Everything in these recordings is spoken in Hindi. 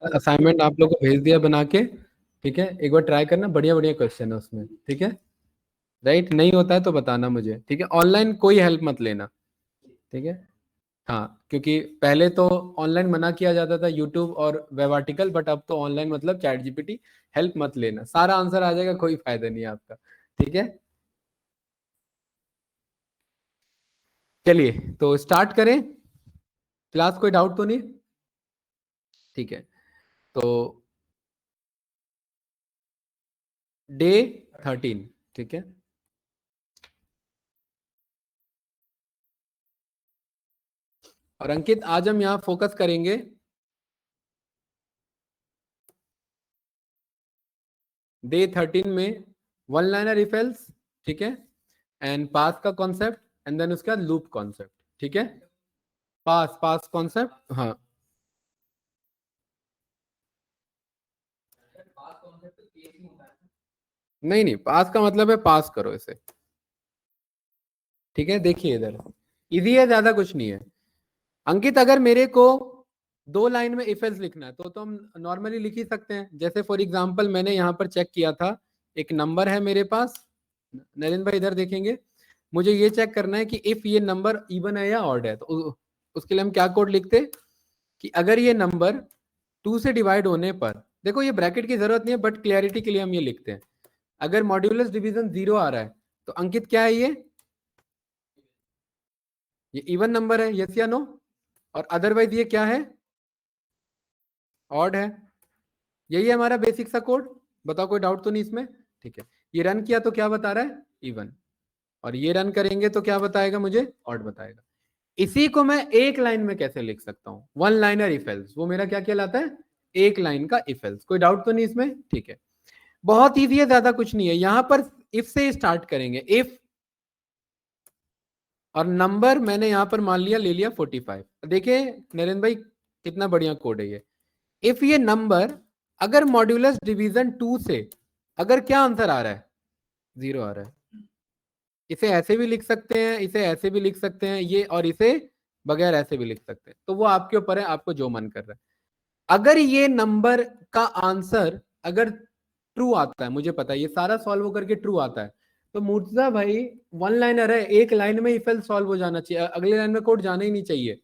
असाइनमेंट आप लोग को भेज दिया बना के, ठीक है, एक बार ट्राई करना, बढ़िया बढ़िया क्वेश्चन है उसमें, ठीक है। राइट, नहीं होता है तो बताना मुझे, ठीक है। ऑनलाइन कोई हेल्प मत लेना, ठीक है। हाँ, क्योंकि पहले तो ऑनलाइन मना किया जाता था, यूट्यूब और वेब आर्टिकल, बट अब तो ऑनलाइन मतलब चैट जीपीटी। हेल्प मत लेना, सारा आंसर आ जाएगा, कोई फायदा नहीं है आपका, ठीक है। चलिए तो स्टार्ट करें। क्लास कोई डाउट तो नहीं? ठीक है, तो डे 13, ठीक है। और अंकित, आज हम यहाँ फोकस करेंगे डे 13 में वन लाइनर इफ एल्स, ठीक है, एंड पास का कॉन्सेप्ट, एंड देन उसके बाद लूप कॉन्सेप्ट, ठीक है। पास पास कॉन्सेप्ट, हाँ। नहीं नहीं, पास का मतलब है पास करो इसे, ठीक है। देखिए इधर इजी है, ज्यादा कुछ नहीं है। अंकित, अगर मेरे को दो लाइन में इफ एल्स लिखना है तो हम नॉर्मली लिख ही सकते हैं। जैसे फॉर एग्जांपल मैंने यहाँ पर चेक किया था, एक नंबर है मेरे पास, नरेंद्र भाई इधर देखेंगे, मुझे ये चेक करना है कि इफ ये नंबर इवन है या ऑड है, तो उसके लिए हम क्या कोड लिखते कि अगर ये नंबर 2 से डिवाइड होने पर, देखो ये ब्रैकेट की जरूरत नहीं है बट क्लियरिटी के लिए हम ये लिखते हैं, अगर मॉड्यूलस डिवीजन 0 आ रहा है तो अंकित क्या है ये इवन नंबर है, यस या नो? और अदरवाइज ये क्या है? ऑड है। यही है हमारा बेसिक सा कोड, बताओ कोई डाउट तो नहीं इसमें? ठीक है, ये रन किया तो क्या बता रहा है? इवन। और ये रन करेंगे तो क्या बताएगा मुझे? ऑड बताएगा। इसी को मैं एक लाइन में कैसे लिख सकता हूं? वन लाइनर इफ एल्स, वो मेरा क्या कहलाता है? एक लाइन का इफ एल्स। कोई डाउट तो नहीं इसमें? ठीक है, बहुत ईजी है, ज्यादा कुछ नहीं है। यहां पर इफ से स्टार्ट करेंगे, इफ, और नंबर मैंने यहां पर मान लिया, ले लिया 45। देखिए नरेंद्र भाई कितना बढ़िया कोड है ये। इफ ये नंबर अगर मॉड्यूलस डिवीजन 2 से, अगर क्या आंसर आ रहा है? 0 आ रहा है। इसे ऐसे भी लिख सकते हैं, इसे ऐसे भी लिख सकते हैं, ये, और इसे बगैर ऐसे भी लिख सकते हैं, तो वो आपके ऊपर है, आपको जो मन कर रहा है। अगर ये नंबर का आंसर अगर ट्रू आता है, मुझे पता है ये सारा सॉल्व होकर के ट्रू आता है, तो मुर्तजा भाई वन लाइनर है, एक लाइन में इफ एल्स सॉल्व हो जाना चाहिए, अगले लाइन में कोड जाना ही नहीं चाहिए।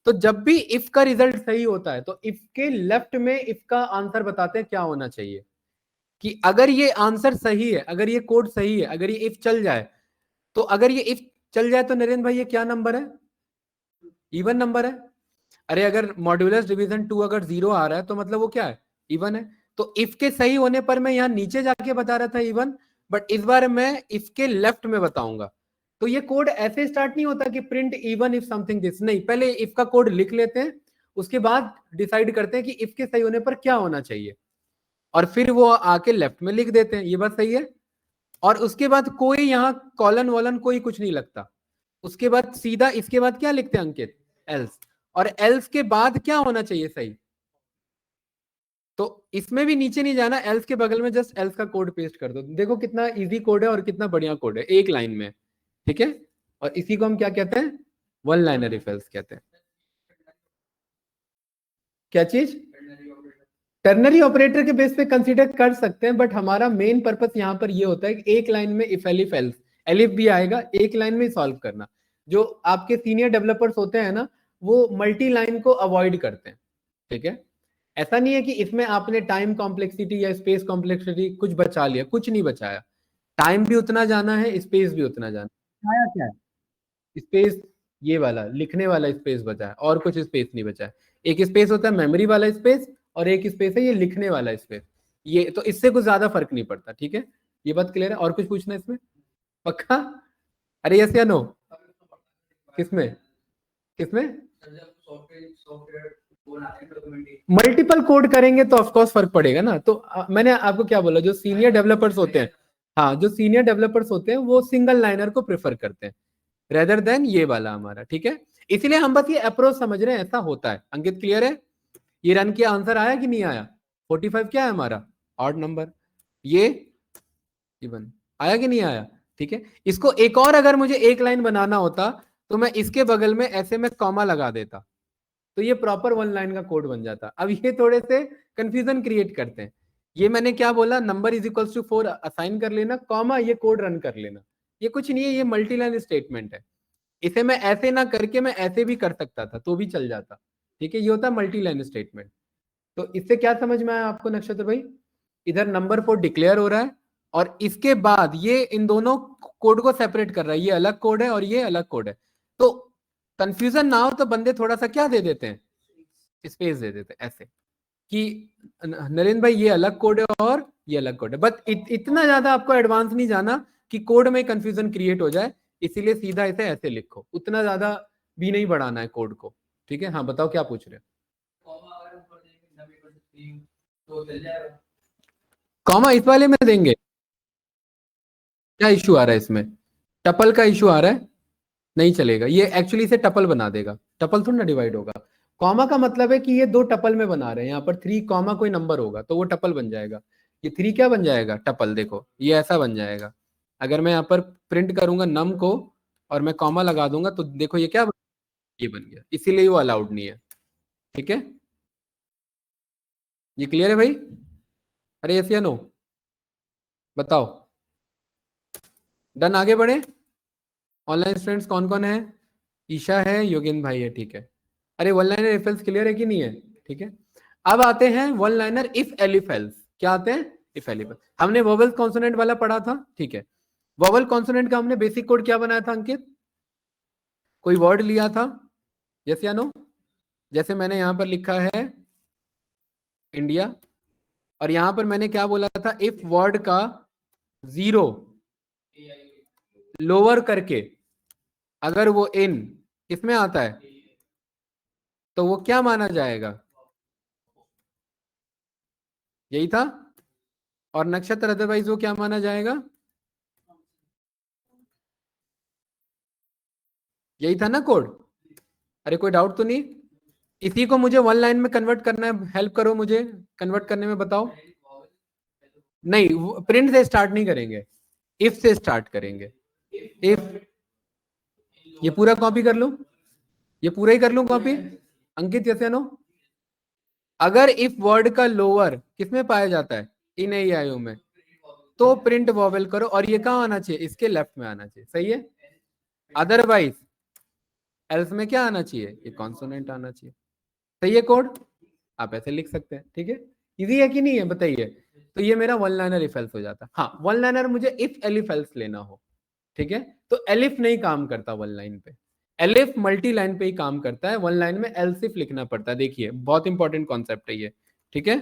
तो जब भी इफ का रिजल्ट सही होता है तो इफ के लेफ्ट में इफ का आंसर बताते हैं क्या होना चाहिए, कि अगर ये आंसर सही है, अगर ये कोड सही है, अगर ये इफ चल जाए, तो अगर ये इफ चल जाए तो नरेंद्र भाई ये क्या नंबर है? इवन नंबर है। अरे अगर मॉड्यूलस डिवीजन 2 अगर 0 आ रहा है तो मतलब वो क्या है? इवन है। तो इफ के सही होने पर मैं यहां नीचे जाके बता रहा था इवन, बट इस बार मैं इफ के लेफ्ट में बताऊंगा। तो ये कोड ऐसे स्टार्ट नहीं होता कि print even if something this, नहीं, पहले इफ का कोड लिख लेते हैं, उसके बाद डिसाइड करते हैं कि इफ के सही होने पर क्या होना चाहिए, और फिर वो आके लेफ्ट में लिख देते हैं। ये बात सही है। और उसके बाद कोई यहाँ कॉलन वॉलन कोई कुछ नहीं लगता, उसके बाद सीधा इसके बाद क्या लिखते हैं अंकित? एल्स। और एल्स के बाद क्या होना चाहिए सही? तो इसमें भी नीचे नहीं जाना, एल्स के बगल में जस्ट एल्स का कोड पेस्ट कर दो। देखो कितना इजी कोड है और कितना बढ़िया कोड है, एक लाइन में, ठीक है। और इसी को हम क्या कहते हैं? वन लाइनर इफ एल्स कहते हैं। क्या चीज? टर्नरी ऑपरेटर के बेस पे कंसीडर कर सकते हैं, बट हमारा मेन पर्पस यहाँ पर ये होता है कि एक लाइन में इफ एलिफ एल्स, एलिफ भी आएगा, एक लाइन में सॉल्व करना। जो आपके सीनियर डेवलपर्स होते हैं ना, वो मल्टी लाइन को अवॉइड करते हैं, ठीक है। ऐसा नहीं है कि इसमें आपने टाइम कॉम्प्लेक्सिटी या स्पेस कॉम्प्लेक्सिटी कुछ बचा लिया, कुछ नहीं बचाया। टाइम भी उतना जाना है, स्पेस भी उतना जाना है। आया क्या है? स्पेस, ये वाला लिखने वाला स्पेस बचा है, और कुछ स्पेस नहीं बचा है। एक स्पेस होता है मेमोरी वाला स्पेस, और एक स्पेस है ये लिखने वाला स्पेस। ये तो इससे कुछ ज्यादा फर्क नहीं पड़ता, ठीक है। ये बात क्लियर है? और कुछ पूछना है इसमें? पक्का? अरे यस या नो? किसमें? किसमें? मल्टीपल कोड करेंगे तो ऑफकोर्स फर्क पड़ेगा ना। तो मैंने आपको क्या बोला, जो सीनियर डेवलपर्स होते हैं, हाँ, जो सीनियर डेवलपर्स होते हैं वो सिंगल लाइनर को प्रेफर करते हैं रेदर देन ये वाला हमारा, ठीक है। इसलिए हम बस ये अप्रोच समझ रहे हैं, ऐसा होता है। अंकित क्लियर है? ये रन किया, आंसर आया कि नहीं आया? 45 क्या है हमारा? Odd number. ये इवन आया कि नहीं आया? ठीक है। इसको एक और अगर मुझे एक लाइन बनाना होता तो मैं इसके बगल में ऐसे में कॉमा लगा देता, तो ये प्रॉपर वन लाइन का कोड बन जाता। अब ये थोड़े से कंफ्यूजन क्रिएट करते हैं। ये मैंने क्या बोला, number is equals to 4 assign कर लेना, कॉमा ये कोड रन कर लेना। ये कुछ नहीं है, ये मल्टी लाइन स्टेटमेंट है। इसे मैं ऐसे ना करके मैं ऐसे भी कर सकता था तो भी चल जाता। ठीक है, ये होता है मल्टी लाइन स्टेटमेंट। तो इससे क्या समझ में आया आपको नक्षत्र भाई? इधर नंबर 4 डिक्लेयर हो रहा है और इसके बाद ये इन दोनों कोड को सेपरेट कर रहा है। ये अलग कोड है और ये अलग कोड है। तो कंफ्यूजन ना हो तो बंदे थोड़ा सा क्या दे देते हैं, स्पेस दे देते हैं ऐसे कि नरेंद्र भाई ये अलग कोड है और ये अलग कोड है। बट इतना ज्यादा आपको एडवांस नहीं जाना कि कोड में कंफ्यूजन क्रिएट हो जाए, इसीलिए सीधा इसे ऐसे लिखो। उतना ज्यादा भी नहीं बढ़ाना है कोड को। ठीक है, हाँ बताओ क्या पूछ रहे हो? कॉमा इस वाले में देंगे? क्या इश्यू आ रहा है इसमें? टपल का इश्यू आ रहा है? नहीं चलेगा, ये एक्चुअली इसे टपल बना देगा, टपल थोड़ा ना डिवाइड होगा। कॉमा का मतलब है कि ये दो टपल में बना रहे हैं। यहाँ पर 3 कॉमा कोई नंबर होगा तो वो टपल बन जाएगा। ये 3 क्या बन जाएगा? टपल। देखो ये ऐसा बन जाएगा। अगर मैं यहाँ पर प्रिंट करूंगा नम को और मैं कॉमा लगा दूंगा तो देखो ये क्या ये बन गया। इसीलिए वो अलाउड नहीं है। ठीक है, ये क्लियर है भाई? अरे यस या नो बताओ। डन, आगे बढ़े। ऑनलाइन स्टूडेंट्स कौन कौन है? ईशा है, योगेंद्र भाई है। ठीक है, अरे one liner if else clear है कि नहीं है? ठीक है, अब आते हैं one liner if elif else. क्या आते हैं? If elif else. हमने वोवेल कॉन्सोनेंट वाला पढ़ा था। ठीक है, वोवेल कॉन्सोनेंट का हमने बेसिक कोड क्या बनाया था अंकित? कोई वर्ड लिया था, यस या नो? जैसे मैंने यहां पर लिखा है इंडिया, और यहां पर मैंने क्या बोला था, इफ वर्ड का 0 लोअर करके अगर वो इन किसमें आता है तो वो क्या माना जाएगा? यही था। और नक्षत्र अदरवाइज वो क्या माना जाएगा? यही था ना कोड? अरे कोई डाउट तो नहीं? इसी को मुझे वन लाइन में कन्वर्ट करना है, हेल्प करो मुझे कन्वर्ट करने में, बताओ। नहीं, प्रिंट से स्टार्ट नहीं करेंगे, इफ से स्टार्ट करेंगे। इफ, ये पूरा कॉपी कर लूं, ये पूरा ही कर लूं कॉपी अंकित, जैसे नो? अगर इफ वर्ड का लोअर किसमें पाया जाता है? इन ए आई ओ में, तो प्रिंट वॉवेल करो और ये कहाँ आना चाहिए? इसके लेफ्ट में आना चाहिए। सही है? अदरवाइज एल्स में क्या आना चाहिए? ये कॉन्सोनेंट आना चाहिए। सही है कोड? आप ऐसे लिख सकते हैं। ठीक है, इजी है कि नहीं है बताइए? तो ये मेरा वन लाइनर इफ एल्स हो जाता है। हाँ, वन लाइनर मुझे इफ एलिफ एल्स लेना हो, ठीक है, तो एलिफ नहीं काम करता वन लाइन पे। एलिफ मल्टी लाइन पे ही काम करता है, वन लाइन में एल्सिफ लिखना पड़ता है। देखिए बहुत इंपॉर्टेंट कॉन्सेप्ट है ये। ठीक है,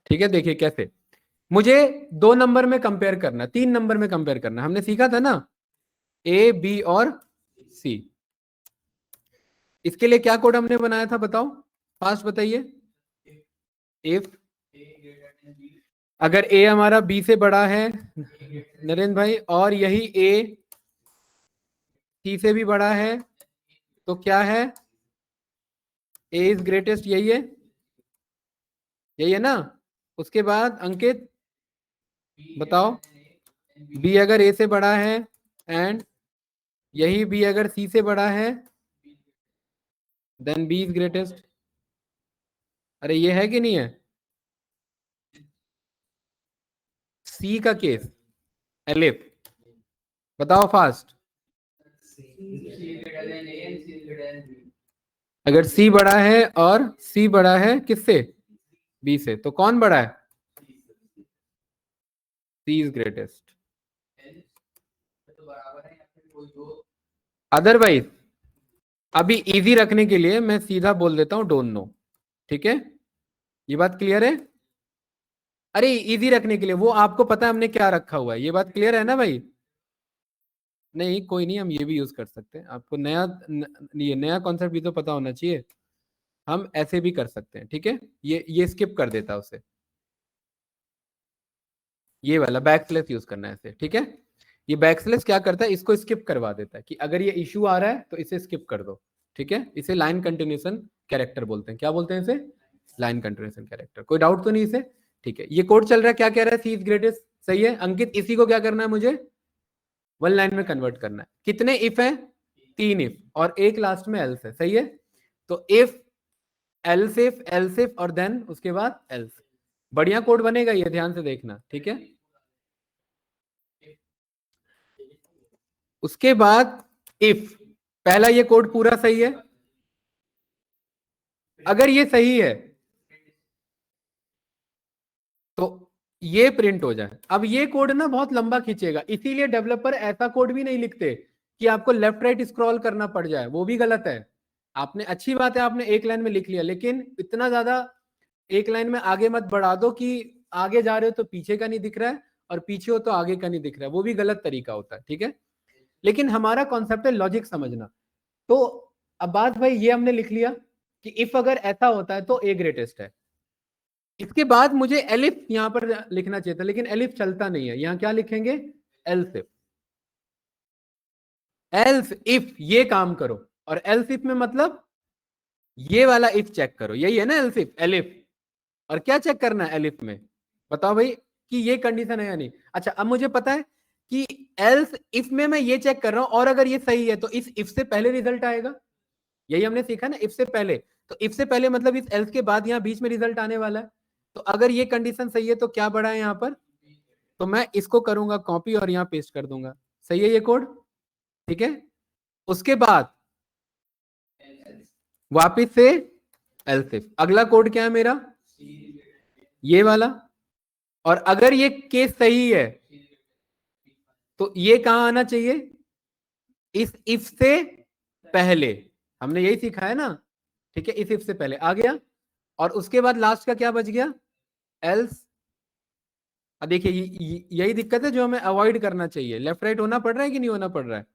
ठीक है, देखिए कैसे मुझे 2 नंबर में कंपेयर करना, 3 नंबर में कंपेयर करना, हमने सीखा था ना, ए बी और सी। इसके लिए क्या कोड हमने बनाया था बताओ, फास्ट बताइए। इफ अगर ए हमारा बी से बड़ा है नरेंद्र भाई, और यही ए सी से भी बड़ा है, तो क्या है? ए इज ग्रेटेस्ट, यही है, यही है ना? उसके बाद अंकित बताओ, बी अगर ए से बड़ा है एंड यही बी अगर सी से बड़ा है, देन बी इज ग्रेटेस्ट। अरे ये है कि नहीं है? सी का केस एलिफ, बताओ फास्ट। अगर सी बड़ा है और सी बड़ा है किससे? बी से, तो कौन बड़ा है? सी इज ग्रेटेस्ट। अदरवाइज अभी इजी रखने के लिए मैं सीधा बोल देता हूं डोंट नो। ठीक है, ये बात क्लियर है? अरे इजी रखने के लिए, वो आपको पता है हमने क्या रखा हुआ है, ये बात क्लियर है ना भाई? नहीं कोई नहीं, हम ये भी यूज कर सकते हैं। आपको ये नया कॉन्सेप्ट भी तो पता होना चाहिए। हम ऐसे भी कर सकते हैं। ठीक है, ये स्किप कर देता है उसे, ये वाला बैक स्लैश यूज करना है ऐसे। ठीक है, ये बैक स्लैश क्या करता है, इसको स्किप करवा देता है कि अगर ये इशू आ रहा है तो इसे स्किप कर दो। ठीक है, इसे लाइन कंटिन्यूशन कैरेक्टर बोलते हैं। क्या बोलते हैं इसे? Line continuation character. कोई डाउट तो नहीं इसे? ठीक है, ये कोड चल रहा है, क्या कह रहा है? सी इज ग्रेटेस्ट, सही है अंकित। इसी को क्या करना है मुझे? वन लाइन में कन्वर्ट करना है। कितने इफ है? 3 इफ और एक लास्ट में एल्स है, सही है। तो इफ, एल्स इफ और देन उसके बाद एल्स। बढ़िया कोड बनेगा ये, ध्यान से देखना, ठीक है। उसके बाद इफ, पहला ये कोड पूरा सही है। अगर ये सही है तो ये प्रिंट हो जाए। अब ये कोड ना बहुत लंबा खींचेगा, इसीलिए डेवलपर ऐसा कोड भी नहीं लिखते कि आपको लेफ्ट राइट स्क्रॉल करना पड़ जाए, वो भी गलत है। आपने, अच्छी बात है आपने एक लाइन में लिख लिया, लेकिन इतना ज्यादा एक लाइन में आगे मत बढ़ा दो कि आगे जा रहे हो तो पीछे का नहीं दिख रहा है और पीछे हो तो आगे का नहीं दिख रहा है, वो भी गलत तरीका होता है, ठीक है। लेकिन हमारा कॉन्सेप्ट है लॉजिक समझना। तो अब बात भाई ये हमने लिख लिया कि इफ अगर ऐसा होता है तो ए ग्रेटेस्ट है। इसके बाद मुझे एलिफ यहां पर लिखना चाहिए था, लेकिन एलिफ चलता नहीं है, यहां क्या लिखेंगे? Else if. एल्स इफ ये काम करो, और एल्स इफ में मतलब ये वाला इफ चेक करो, यही है ना एल्स इफ, एलिफ। और क्या चेक करना है एलिफ में? बताओ भाई कि ये कंडीशन है या नहीं। अच्छा, अब मुझे पता है कि एल्स इफ में मैं ये चेक कर रहा हूं, और अगर ये सही है तो इस इफ से पहले रिजल्ट आएगा। यही हमने सीखा ना, इफ से पहले। तो इफ से पहले मतलब इस एल्स के बाद यहां बीच में रिजल्ट आने वाला है। तो अगर ये कंडीशन सही है तो क्या बढ़ा है यहां पर? तो मैं इसको करूंगा कॉपी और यहां पेस्ट कर दूंगा। सही है ये कोड, ठीक है। उसके बाद वापिस से एल्स इफ। अगला कोड क्या है मेरा? ये वाला। और अगर ये केस सही है तो ये कहां आना चाहिए? इस इफ से पहले। हमने यही सीखा है ना, ठीक है। इस इफ से पहले आ गया, और उसके बाद लास्ट का क्या बच गया? एल्स। अब देखिए यही दिक्कत है जो हमें अवॉइड करना चाहिए। लेफ्ट राइट होना पड़ रहा है कि नहीं होना पड़ रहा है?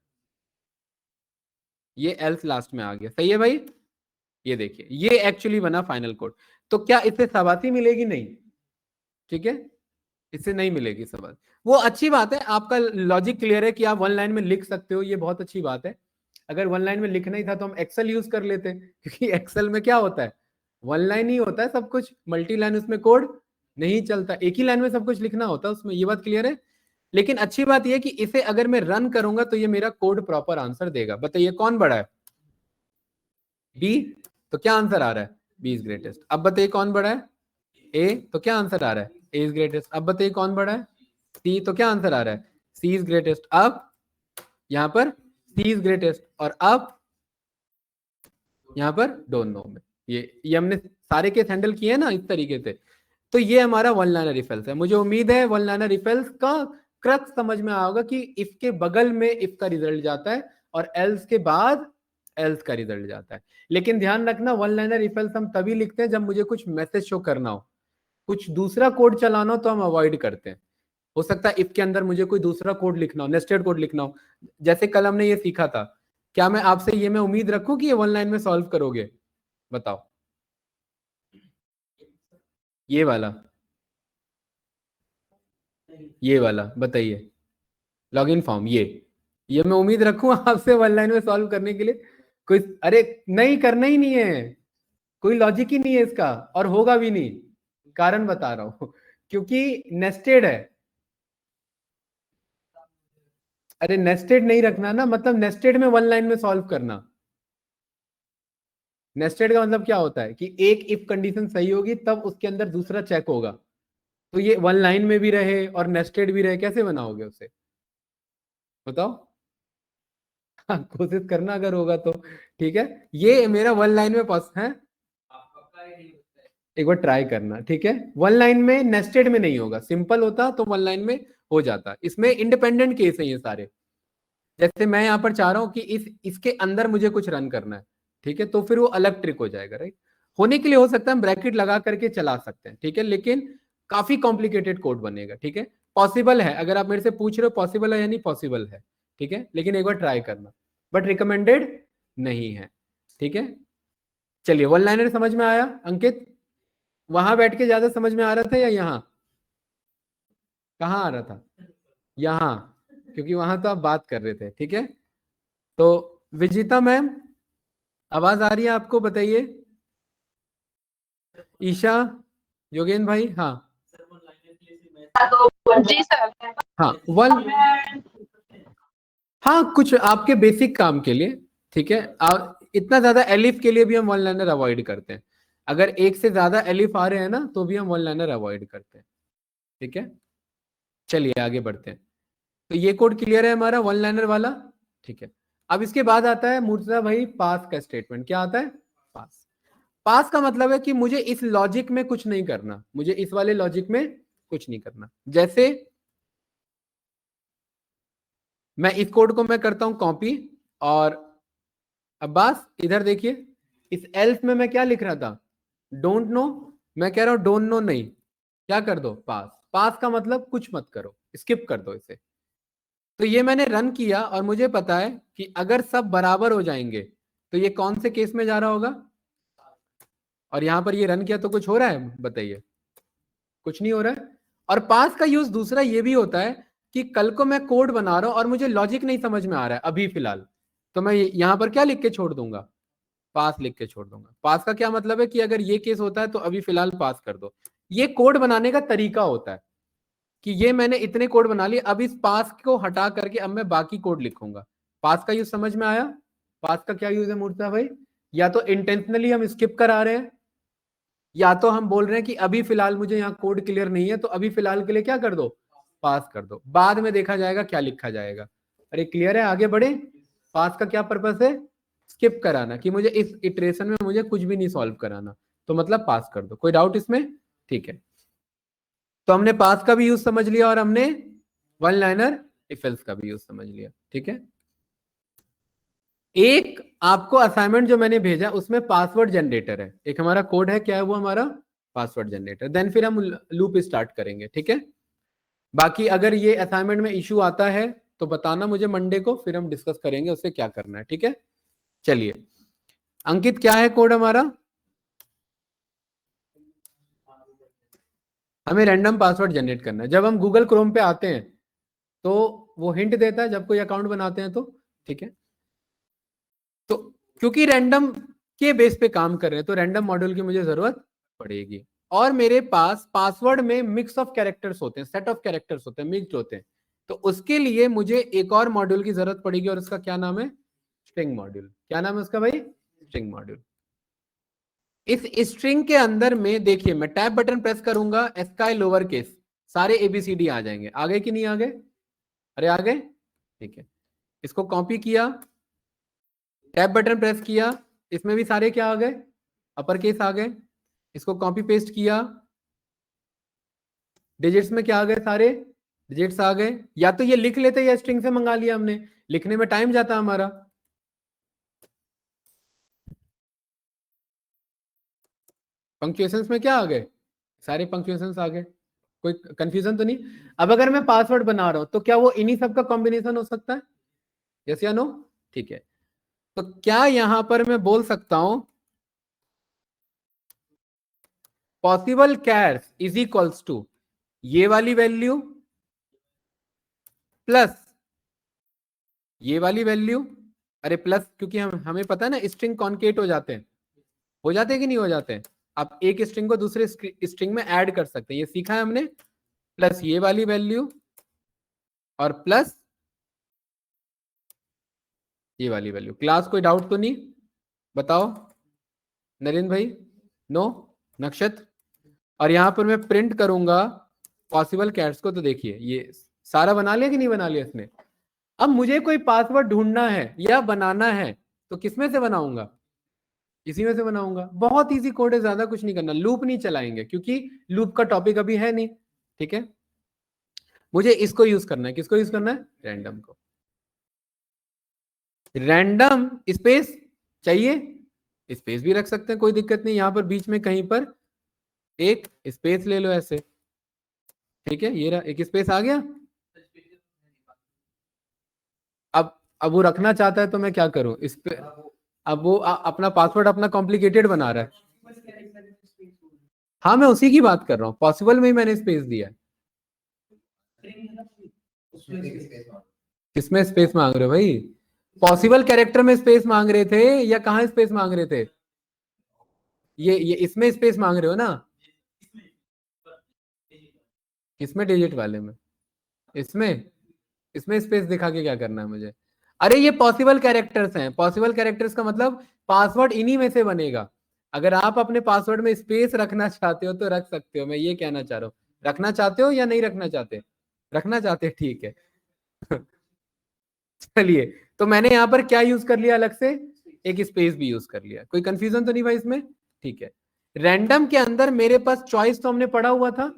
ये एल्स लास्ट में आ गया, सही है भाई। ये देखिए ये एक्चुअली बना फाइनल कोड। तो क्या इससे शाबाशी मिलेगी? नहीं, ठीक है, इससे नहीं मिलेगी शाबाशी। वो अच्छी बात है, आपका लॉजिक क्लियर है कि आप वन लाइन में लिख सकते हो, ये बहुत अच्छी बात है। अगर वन लाइन में लिखना ही था तो हम एक्सेल यूज कर लेते, क्योंकि एक्सेल में क्या होता है? वन लाइन ही होता है सब कुछ, मल्टी लाइन उसमें कोड नहीं चलता, एक ही लाइन में सब कुछ लिखना होता है उसमें, ये बात क्लियर है। लेकिन अच्छी बात यह कि इसे अगर मैं रन करूंगा तो ये मेरा कोड प्रॉपर आंसर देगा। बताइए कौन बड़ा है? बी। तो क्या आंसर आ रहा है? B is greatest. अब बताइए कौन बड़ा है? ए। तो क्या आंसर आ रहा है? ए इज ग्रेटेस्ट। अब बताइए कौन बड़ा है? सी। तो क्या आंसर आ रहा है? सी इज ग्रेटेस्ट। अब यहां पर सी इज ग्रेटेस्ट, और अब यहां पर डोंट नो में। ये हमने सारे केस हैंडल किए ना इस तरीके से। तो ये हमारा वन लाइनर इफ एल्स है। मुझे उम्मीद है वन लाइनर इफ एल्स का क्रक्स समझ में आओगा कि इफ के बगल में इफ का रिजल्ट जाता है और एल्स के बाद एल्स का रिजल्ट जाता है। लेकिन ध्यान रखना, वन लाइनर इफ एल्स हम तभी लिखते हैं जब मुझे कुछ मैसेज शो करना हो, कुछ दूसरा कोड चलाना हो, तो हम अवॉइड करते हैं। हो सकता है इफ के अंदर मुझे कोई दूसरा कोड लिखना हो, नेस्टेड कोड लिखना हो, जैसे कल हमने ये सीखा था। क्या मैं आपसे ये मैं उम्मीद रखूं कि ये वन लाइन में सॉल्व करोगे? बताओ। ये वाला बताइए, लॉगिन फॉर्म, ये मैं उम्मीद रखूं आपसे वन लाइन में सॉल्व करने के लिए? कोई, अरे नहीं, करना ही नहीं है, कोई लॉजिक ही नहीं है इसका, और होगा भी नहीं। कारण बता रहा हूं क्योंकि नेस्टेड है। अरे नेस्टेड नहीं रखना ना, मतलब नेस्टेड में वन लाइन में सॉल्व करना। नेस्टेड का मतलब क्या होता है कि एक इफ कंडीशन सही होगी तब उसके अंदर दूसरा चेक होगा। तो ये वन लाइन में भी रहे और नेस्टेड भी रहे, कैसे बनाओगे उसे? बताओ। हाँ, कोशिश करना अगर होगा तो, ठीक है। ये मेरा वन लाइन में पास है, एक बार ट्राई करना, ठीक है। वन लाइन में नेस्टेड में नहीं होगा, सिंपल होता तो वन लाइन में हो जाता। इसमें इंडिपेंडेंट केस है ये सारे। जैसे मैं यहाँ पर चाह रहा हूँ कि इसके अंदर मुझे कुछ रन करना है, ठीक है, तो फिर वो अलग ट्रिक हो जाएगा, राइट। होने के लिए हो सकता है हम ब्रैकेट लगा करके चला सकते हैं, ठीक है, लेकिन काफी कॉम्प्लिकेटेड कोड बनेगा, ठीक है। पॉसिबल है, अगर आप मेरे से पूछ रहे हो पॉसिबल है या नहीं, पॉसिबल है, ठीक है, लेकिन एक बार ट्राई करना, बट रिकमेंडेड नहीं है, ठीक है। चलिए, वन लाइनर समझ में आया अंकित? वहां बैठ के ज्यादा समझ में आ रहा था या यहाँ? कहाँ आ रहा था? यहाँ, क्योंकि वहां तो आप बात कर रहे थे, ठीक है। तो विजिता मैम, आवाज आ रही है आपको? बताइए। ईशा, योगेन भाई, हाँ जी सर। हाँ वन, हाँ कुछ आपके बेसिक काम के लिए, ठीक है। इतना ज्यादा एलिफ के लिए भी हम वन लाइनर अवॉइड करते हैं। अगर एक से ज्यादा एलिफ आ रहे हैं ना, तो भी हम वन लाइनर अवॉइड करते हैं, ठीक है। चलिए आगे बढ़ते हैं। तो ये कोड क्लियर है हमारा वन लाइनर वाला, ठीक है। अब इसके बाद आता है मुर्तजा भाई पास का स्टेटमेंट। क्या आता है? पास। पास का मतलब है कि मुझे इस लॉजिक में कुछ नहीं करना, मुझे इस वाले लॉजिक में कुछ नहीं करना। जैसे मैं इस कोड को मैं करता हूं कॉपी, और अब्बास इधर देखिए, इस एल्स में मैं क्या लिख रहा था? Don't know. मैं कह रहा हूं डोंट नो नहीं, क्या कर दो? पास। पास का मतलब कुछ मत करो, स्किप कर दो इसे। तो ये मैंने रन किया और मुझे पता है कि अगर सब बराबर हो जाएंगे तो ये कौन से केस में जा रहा होगा? और यहां पर ये रन किया तो कुछ हो रहा है? बताइए, कुछ नहीं हो रहा है। और पास का यूज दूसरा ये भी होता है कि कल को मैं कोड बना रहा हूं और मुझे लॉजिक नहीं समझ में आ रहा है अभी फिलहाल, तो मैं यहां पर क्या लिख के छोड़ दूंगा? पास लिख के छोड़ दूंगा। पास का क्या मतलब है कि अगर ये केस होता है तो अभी फिलहाल पास कर दो। ये कोड बनाने का तरीका होता है कि ये मैंने इतने कोड बना लिए, अब इस पास को हटा करके अब मैं बाकी कोड लिखूंगा। पास का यूज समझ में आया? पास का क्या यूज है मूर्ता भाई? या तो इंटेंशनली हम स्किप करा रहे हैं, या तो हम बोल रहे हैं कि अभी फिलहाल मुझे यहाँ कोड क्लियर नहीं है, तो अभी फिलहाल के लिए क्या कर दो? पास कर दो, बाद में देखा जाएगा क्या लिखा जाएगा। अरे क्लियर है, आगे बढ़े। पास का क्या पर्पस है? स्किप कराना, कि मुझे इस इटरेशन में मुझे कुछ भी नहीं सॉल्व कराना, तो मतलब पास कर दो। कोई डाउट इसमें? ठीक है। तो हमने पास का भी यूज समझ लिया और हमने वन लाइनर इफ एल्स का भी यूज समझ लिया, ठीक है। एक आपको असाइनमेंट जो मैंने भेजा उसमें पासवर्ड जनरेटर है, एक हमारा कोड है, क्या है वो? हमारा पासवर्ड जनरेटर। देन फिर हम लूप स्टार्ट करेंगे, ठीक है। बाकी अगर ये असाइनमेंट में इशू आता है तो बताना मुझे मंडे को, फिर हम डिस्कस करेंगे उससे क्या करना है, ठीक है। चलिए अंकित, क्या है कोड हमारा? हमें रैंडम पासवर्ड जनरेट करना है। जब हम गूगल क्रोम पे आते हैं तो वो हिंट देता है जब कोई अकाउंट बनाते हैं तो, ठीक है। तो क्योंकि रैंडम के बेस पे काम कर रहे हैं तो रैंडम मॉड्यूल की मुझे जरूरत पड़ेगी। और मेरे पास पासवर्ड में मिक्स ऑफ कैरेक्टर्स होते हैं, सेट ऑफ कैरेक्टर्स होते हैं, मिक्स होते हैं। तो उसके लिए मुझे एक और मॉड्यूल की जरूरत पड़ेगी और उसका क्या नाम है? String module. क्या नाम है उसका भाई? String module. इस स्ट्रिंग के अंदर में देखिए, मैं टैब बटन प्रेस करूंगा, स्काई लोअर केस, सारे एबीसीडी आ जाएंगे। आ गए कि नहीं आ गए? अरे आ गए, ठीक है। इसको कॉपी किया, टैब बटन प्रेस किया, इसमें भी सारे क्या आ गए? अपर केस आ गए। इसको कॉपी पेस्ट किया, डिजिट्स में क्या आ गए? सारे डिजिट्स आ गए। या तो ये लिख लेते या स्ट्रिंग से मंगा लिया हमने, लिखने में टाइम जाता हमारा। पंक्चुएशंस में क्या आ गए? सारे पंक्चुएशंस आ गए। कोई कंफ्यूजन तो नहीं? अब अगर मैं पासवर्ड बना रहा हूं तो क्या वो इन्हीं सब का कॉम्बिनेशन हो सकता है? यस या नो? ठीक है। तो क्या यहां पर मैं बोल सकता हूं possible cares is equals to ये वाली वैल्यू प्लस ये वाली वैल्यू? अरे प्लस, क्योंकि हमें पता है ना स्ट्रिंग कॉन्केट हो जाते हैं कि नहीं हो जाते हैं। आप एक स्ट्रिंग को दूसरे स्ट्रिंग में ऐड कर सकते हैं, ये सीखा है हमने। प्लस ये वाली वैल्यू और प्लस ये वाली वैल्यू। क्लास कोई डाउट तो नहीं? बताओ नरेंद्र भाई। नो? नक्षत्र? और यहां पर मैं प्रिंट करूंगा पॉसिबल कैट्स को, तो देखिए ये सारा बना लिया कि नहीं बना लिया इसने। अब मुझे कोई पासवर्ड ढूंढना है या बनाना है तो किसमें से बनाऊंगा? इसी में से बनाऊंगा। बहुत इजी कोड है, ज्यादा कुछ नहीं करना। लूप नहीं चलाएंगे क्योंकि लूप का टॉपिक अभी है नहीं, ठीक है। मुझे इसको यूज करना है। किसको यूज करना है? रैंडम को। रैंडम स्पेस चाहिए, स्पेस भी रख सकते हैं, कोई दिक्कत नहीं। यहां पर बीच में कहीं पर एक स्पेस ले लो ऐसे, ठीक है। ये रहा, एक स्पेस आ गया। अब वो रखना चाहता है तो मैं क्या करूं इस पे? अब वो अपना पासवर्ड अपना कॉम्प्लिकेटेड बना रहा है। हाँ मैं उसी की बात कर रहा हूँ, पॉसिबल में ही मैंने स्पेस दिया है। किसमें स्पेस मांग रहे हो भाई? पॉसिबल कैरेक्टर में स्पेस मांग रहे थे या कहाँ स्पेस मांग रहे थे? ये इसमें स्पेस मांग रहे हो ना, इसमें डिजिट वाले में, इसमें इसमें स्पेस दिखा के क्या करना है मुझे? अरे ये पॉसिबल कैरेक्टर्स हैं, पॉसिबल कैरेक्टर्स का मतलब पासवर्ड इन्हीं में से बनेगा। अगर आप अपने पासवर्ड में स्पेस रखना चाहते हो तो रख सकते हो, मैं ये कहना चाह रहा हूँ। रखना चाहते हो या नहीं रखना चाहते? रखना चाहते हैं, ठीक है। चलिए, तो मैंने यहाँ पर क्या यूज कर लिया अलग से, एक स्पेस भी यूज कर लिया। कोई कंफ्यूजन तो नहीं भाई इसमें? ठीक है। रैंडम के अंदर मेरे पास चॉइस तो हमने पढ़ा हुआ था।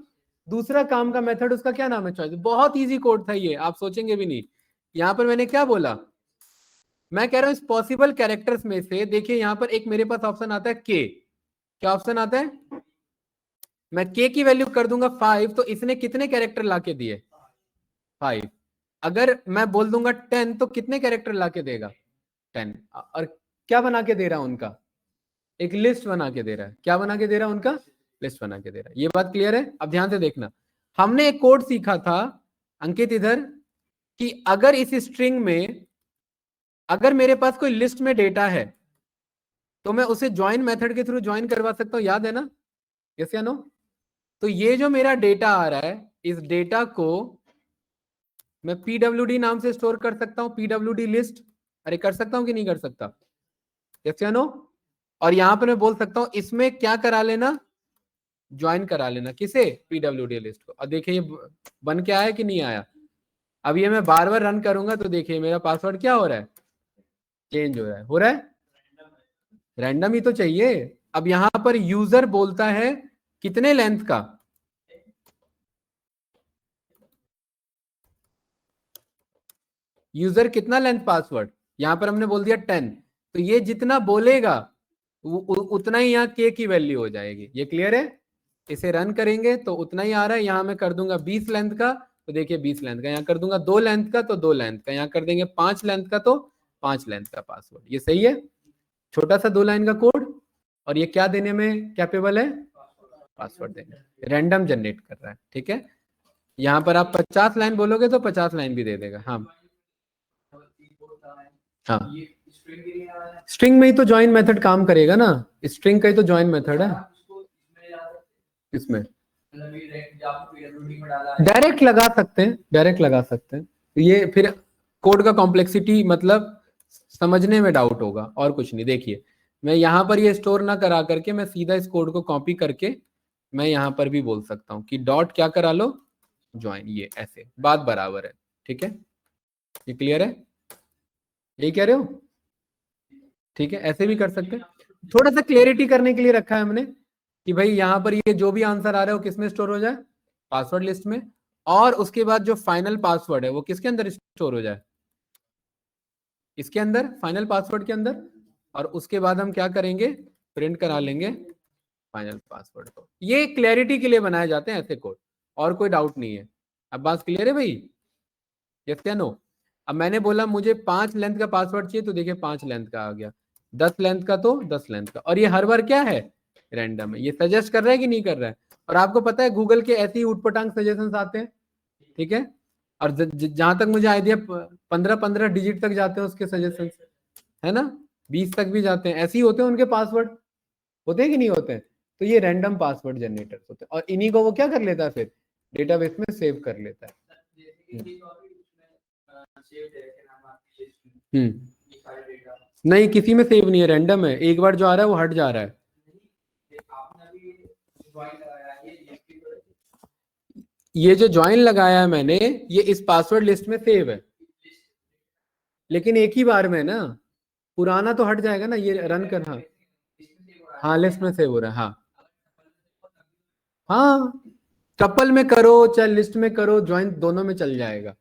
दूसरा काम का मेथड, उसका क्या नाम है? चॉइस। बहुत इजी कोड था ये, आप सोचेंगे भी नहीं। यहाँ पर मैंने क्या बोला, मैं कह रहा हूं इस पॉसिबल कैरेक्टर्स में से देखिए, यहाँ पर एक मेरे पास ऑप्शन आता है के। क्या ऑप्शन आता है? मैं के की वैल्यू कर दूंगा 5, तो इसने कितने कैरेक्टर लाके दिए? 5। अगर मैं बोल दूंगा 10, तो कितने कैरेक्टर लाके देगा? 10। और क्या बना के दे रहा है उनका? एक लिस्ट बना के दे रहा है। क्या बना के दे रहा है उनका? लिस्ट बना के दे रहा है। ये बात क्लियर है? अब ध्यान से देखना, हमने एक कोड सीखा था अंकित इधर, कि अगर इस स्ट्रिंग में अगर मेरे पास कोई लिस्ट में डेटा है तो मैं उसे ज्वाइन मेथड के थ्रू ज्वाइन करवा सकता हूं, याद है ना? यस या नो? तो ये जो मेरा डेटा आ रहा है, इस डेटा को मैं पीडब्ल्यूडी नाम से स्टोर कर सकता हूं, पीडब्ल्यूडी लिस्ट। अरे कर सकता हूं कि नहीं कर सकता? यस या नो? और यहां पर मैं बोल सकता हूं इसमें क्या करा लेना, ज्वाइन करा लेना। किसे? पीडब्ल्यूडी लिस्ट को। और देखिए ये बन के आया कि नहीं आया? अब ये मैं बार बार रन करूंगा तो देखिए मेरा पासवर्ड क्या हो रहा है, चेंज हो रहा है। हो रहा है? रैंडम ही तो चाहिए। अब यहां पर यूजर बोलता है कितने लेंथ का, यूजर कितना लेंथ पासवर्ड, यहां पर हमने बोल दिया 10। तो ये जितना बोलेगा उतना ही यहाँ के की वैल्यू हो जाएगी। ये क्लियर है? इसे रन करेंगे तो उतना ही आ रहा है। यहां मैं कर दूंगा 20 लेंथ का, तो देखिए 20 लेंथ का। यहाँ कर दूंगा 2 लेंथ का तो 2 लेंथ का। यहाँ कर देंगे 5 लेंथ का तो 5 लेंथ का पासवर्ड। ये सही है? छोटा सा 2 लाइन का कोड, और ये क्या देने में कैपेबल है? पासवर्ड देने। रैंडम जनरेट कर रहा है, ठीक है। यहाँ पर आप 50 लाइन बोलोगे तो 50 लाइन भी दे देगा। हाँ हाँ, स्ट्रिंग में ही तो ज्वाइन मेथड काम करेगा ना, स्ट्रिंग का ही तो ज्वाइन मेथड है। इसमें डायरेक्ट लगा सकते हैं, डायरेक्ट लगा सकते हैं। ये फिर कोड का कॉम्प्लेक्सिटी मतलब समझने में डाउट होगा, और कुछ नहीं। देखिए मैं यहाँ पर ये स्टोर ना करा करके मैं सीधा इस कोड को कॉपी करके मैं यहाँ पर भी बोल सकता हूँ कि डॉट क्या करा लो, ज्वाइन। ये ऐसे बात बराबर है, ठीक है। ये क्लियर है? यही कह रहे हो? ठीक है, ऐसे भी कर सकते हैं। थोड़ा सा क्लियरिटी करने के लिए रखा है हमने कि भाई यहाँ पर ये जो भी आंसर आ रहा है वो किसमें स्टोर हो जाए, पासवर्ड लिस्ट में। और उसके बाद जो फाइनल पासवर्ड है वो किसके अंदर स्टोर हो जाए, इसके अंदर, फाइनल पासवर्ड के अंदर। और उसके बाद हम क्या करेंगे, प्रिंट करा लेंगे फाइनल पासवर्ड को। ये क्लैरिटी के लिए बनाए जाते हैं ऐसे कोड, और कोई डाउट नहीं है। अब बात क्लियर है भाई? यस क्या नो? अब मैंने बोला मुझे 5 लेंथ का पासवर्ड चाहिए, तो देखिए 5 लेंथ का आ गया। 10 लेंथ का तो 10 लेंथ का। और ये हर बार क्या है, रैंडम है। ये सजेस्ट कर रहा है कि नहीं कर रहा है? और आपको पता है गूगल के ऐसे ही उटपटांग सजेशंस आते हैं, ठीक है। और जहां तक मुझे आइडिया 15-15 डिजिट तक जाते हैं उसके सजेशंस, है ना, 20 तक भी जाते हैं। ऐसे ही होते हैं उनके पासवर्ड, होते हैं कि नहीं होते हैं? तो ये रैंडम पासवर्ड जनरेटर्स होते हैं, और इन्हीं को वो क्या कर लेता है, फिर डेटाबेस में सेव कर लेता है। नहीं, किसी में सेव नहीं है, रैंडम है। एक बार जो आ रहा है वो हट जा रहा है। ये जो ज्वाइन लगाया है मैंने, ये इस पासवर्ड लिस्ट में सेव है, लेकिन एक ही बार में ना, पुराना तो हट जाएगा ना। ये रन कर, हाँ हाँ, लिस्ट में सेव हो रहा है। हाँ हाँ, टपल में करो चाहे लिस्ट में करो, ज्वाइन दोनों में चल जाएगा।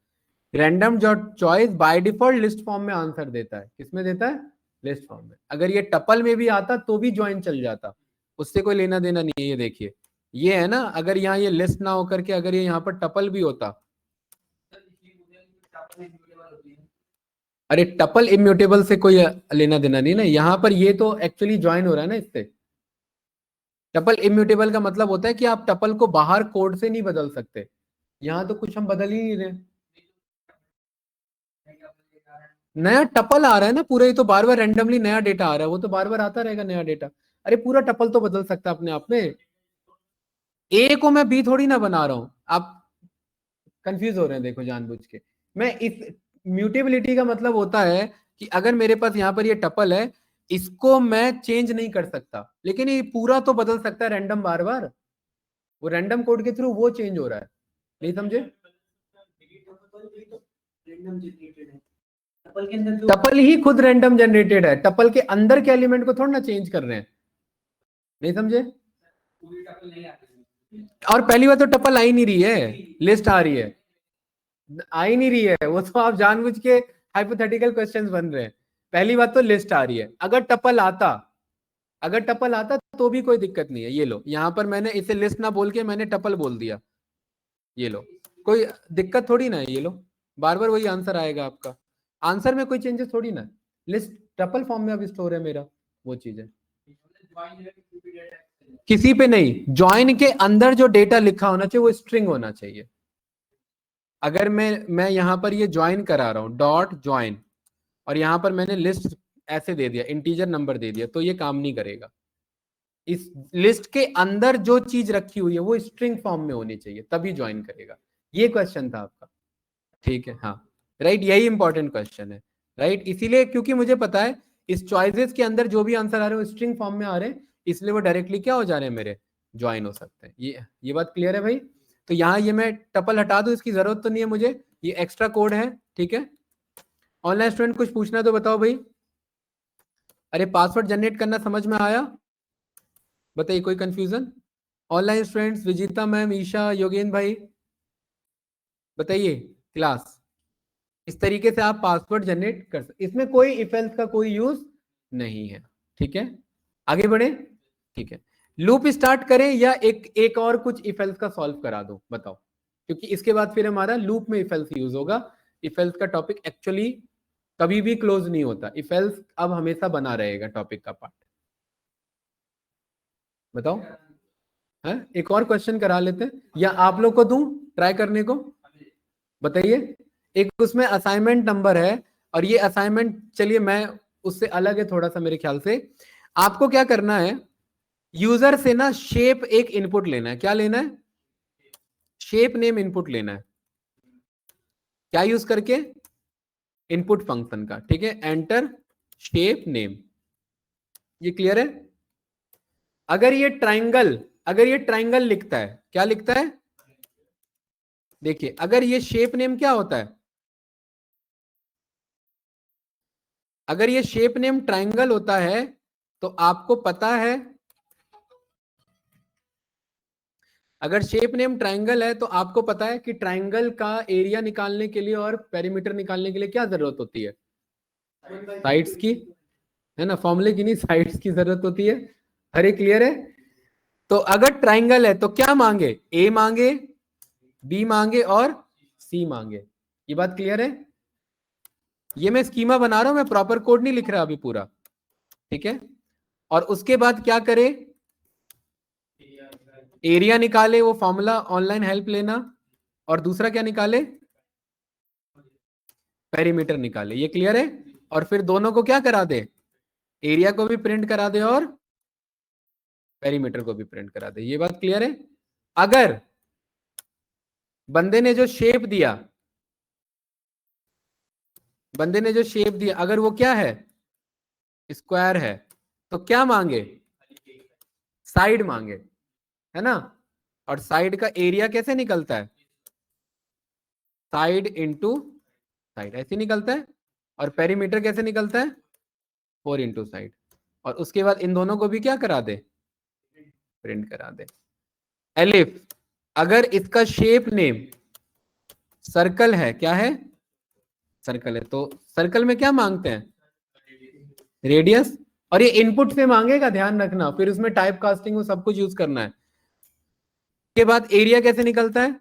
रैंडम जो choice by default list form में आंसर देता है। किसमें देता है? लिस्ट फॉर्म में। अगर ये टपल में भी आता तो भी ज्वाइन चल जाता, उससे कोई लेना देना नहीं है। ये देखिए, ये है ना, अगर यहाँ ये लिस्ट ना होकर के अगर ये यहाँ पर टपल भी होता। अरे टपल इम्यूटेबल से कोई लेना देना नहीं ना, यहाँ पर ये तो एक्चुअली ज्वाइन हो रहा है ना इससे। टपल इम्यूटेबल का मतलब होता है कि आप टपल को बाहर कोड से नहीं बदल सकते। यहाँ तो कुछ हम बदल ही नहीं रहे। नया टपल आ रहा है ना पूरा, ही तो बार बार रैंडमली नया डेटा आ रहा है, वो तो बार बार आता रहेगा नया डेटा। अरे पूरा टपल तो बदल सकता है अपने आप में। ए को मैं बी थोड़ी ना बना रहा हूं, आप कंफ्यूज हो रहे हैं, देखो जानबूझ के। मैं इस म्यूटेबिलिटी का मतलब होता है कि अगर मेरे पास यहाँ पर ये टपल है, इसको मैं चेंज नहीं कर सकता, लेकिन ये पूरा तो बदल सकता है रैंडम बार बार, वो रैंडम कोड के थ्रू वो चेंज हो रहा है। नहीं समझे? टपल ही खुद रैंडम जनरेटेड है, टपल के अंदर के एलिमेंट को थोड़ा ना चेंज कर रहे हैं। नहीं समझे? और पहली बात तो टपल आ ही नहीं रही है, लिस्ट आ रही है, आ ही नहीं रही है, वो तो आप जानबूझ के हाइपोथेटिकल क्वेश्चंस बन रहे हैं। पहली बात तो लिस्ट आ रही है, अगर टपल आता, अगर टपल आता तो भी कोई दिक्कत नहीं है। ये लो, यहां पर मैंने इसे लिस्ट ना बोल के मैंने टपल बोल दिया, ये लो, कोई दिक्कत थोड़ी ना है। ये लो, बार बार वही आंसर आएगा आपका, आंसर में कोई चेंजेस थोड़ी ना, लिस्ट टपल फॉर्म में अब स्टोर है मेरा, वो चीज है। किसी पे नहीं, ज्वाइन के अंदर जो डेटा लिखा होना चाहिए वो स्ट्रिंग होना चाहिए। अगर मैं यहां पर ये ज्वाइन करा रहा हूं डॉट ज्वाइन, और यहां पर मैंने लिस्ट ऐसे दे दिया, इंटीजर नंबर दे दिया, तो ये काम नहीं करेगा। इस लिस्ट के अंदर जो चीज रखी हुई है वो स्ट्रिंग फॉर्म में होनी चाहिए, तभी ज्वाइन करेगा। ये क्वेश्चन था आपका, ठीक है? हाँ, राइट, यही इंपॉर्टेंट क्वेश्चन है, राइट। इसीलिए क्योंकि मुझे पता है इस चॉइसेस के अंदर जो भी आंसर आ रहे हैं वो स्ट्रिंग फॉर्म में आ रहे हैं, इसलिए वो डायरेक्टली क्या हो जा रहे हैं मेरे, ज्वाइन हो सकते हैं। ये बात क्लियर है भाई? तो यहाँ ये मैं टपल हटा दूं, इसकी जरूरत तो नहीं है मुझे, ये एक्स्ट्रा कोड है, ठीक है। ऑनलाइन स्टूडेंट कुछ पूछना तो बताओ भाई। अरे पासवर्ड जनरेट करना समझ में आया? बताइए, कोई confusion? Online students, Vijita ma'am, Isha, Yogen भाई, बताइए। क्लास, इस तरीके से आप पासवर्ड जनरेट कर सकते, इसमें कोई इफ एल्स का कोई यूज नहीं है, ठीक है। आगे बढ़े, ठीक है। लूप स्टार्ट करें या एक एक और कुछ इफ एल्स का सॉल्व करा दो, बताओ, क्योंकि इसके बाद फिर हमारा लूप में इफ एल्स यूज होगा। इफ एल्स का टॉपिक एक्चुअली कभी भी क्लोज नहीं होता, इफ एल्स अब हमेशा बना रहेगा टॉपिक का पार्ट। बताओ, है एक और क्वेश्चन करा लेते हैं या आप लोग को दूं ट्राई करने को? बताइए। एक उसमें असाइनमेंट नंबर है, और ये असाइनमेंट चलिए मैं उससे अलग है थोड़ा सा मेरे ख्याल से। आपको क्या करना है, यूजर से ना शेप एक इनपुट लेना है। क्या लेना है? शेप नेम इनपुट लेना है। क्या यूज करके? इनपुट फंक्शन का, ठीक है। एंटर शेप नेम, ये क्लियर है? अगर ये ट्राइंगल, अगर ये ट्राइंगल लिखता है, क्या लिखता है? देखिए, अगर ये शेप नेम क्या होता है, अगर ये शेप नेम ट्राइंगल होता है तो आपको पता है, अगर शेप नेम ट्राइंगल है तो आपको पता है कि ट्राइंगल का एरिया निकालने के लिए और पेरीमीटर निकालने के लिए क्या जरूरत होती है? साइड्स की, है ना, फॉर्मूले की नहीं, साइड्स की जरूरत होती है। हरे क्लियर है? तो अगर ट्राइंगल है तो क्या मांगे? ए मांगे, बी मांगे और सी मांगे। ये बात क्लियर है? ये मैं स्कीमा बना रहा हूं, मैं प्रॉपर कोड नहीं लिख रहा अभी पूरा, ठीक है। और उसके बाद क्या करे? एरिया निकाले, वो फॉर्मूला ऑनलाइन हेल्प लेना, और दूसरा क्या निकाले? पेरीमीटर निकाले। ये क्लियर है? और फिर दोनों को क्या करा दे? एरिया को भी प्रिंट करा दे और पेरीमीटर को भी प्रिंट करा दे। ये बात क्लियर है? अगर बंदे ने जो शेप दिया, बंदे ने जो शेप दिया, अगर वो क्या है? स्क्वायर है, तो क्या मांगे? साइड मांगे, है ना। और साइड का एरिया कैसे निकलता है? साइड इंटू साइड, ऐसे निकलता है। और पेरीमीटर कैसे निकलता है? 4 इंटू साइड। और उसके बाद इन दोनों को भी क्या करा दे? प्रिंट करा दे। एलिफ, अगर इसका शेप नेम सर्कल है, क्या है? सर्कल है, तो सर्कल में क्या मांगते हैं? रेडियस। और ये इनपुट से मांगेगा, ध्यान रखना, फिर उसमें टाइप कास्टिंग वो सब कुछ यूज करना है। के बाद एरिया कैसे निकलता है?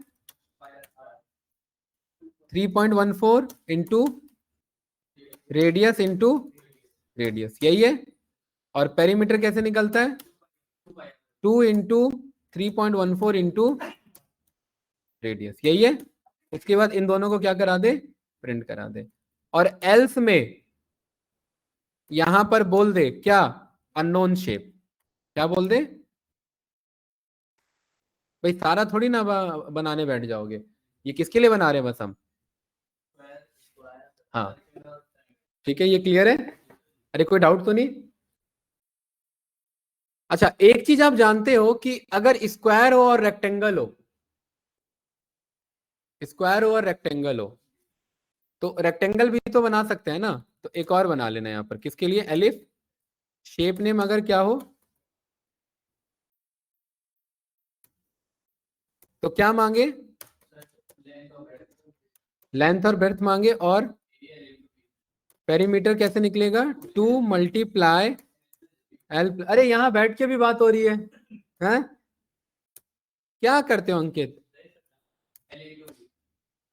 3.14 इंटू रेडियस इंटू रेडियस, यही है। और पेरीमीटर कैसे निकलता है? 2 इंटू 3.14 इंटू रेडियस, यही है। उसके बाद इन दोनों को क्या करा दे? प्रिंट करा दे। और एल्स में यहां पर बोल दे क्या? अननोन शेप, क्या बोल दे भाई, सारा थोड़ी ना बनाने बैठ जाओगे, ये किसके लिए बना रहे हैं बस हम। हाँ ठीक है, ये क्लियर है। अरे कोई डाउट तो नहीं। अच्छा, एक चीज आप जानते हो कि अगर स्क्वायर हो और रेक्टेंगल हो, स्क्वायर हो और रेक्टेंगल हो, तो रेक्टेंगल भी तो बना सकते हैं ना। तो एक और बना लेना यहां पर, किसके लिए, एलिफ शेप नेम अगर क्या हो, तो क्या मांगे, लेंथ और ब्रेड्थ मांगे, और पेरीमीटर कैसे निकलेगा, 2 × एल। अरे यहां बैठ के भी बात हो रही है, हैं? क्या करते हो अंकित।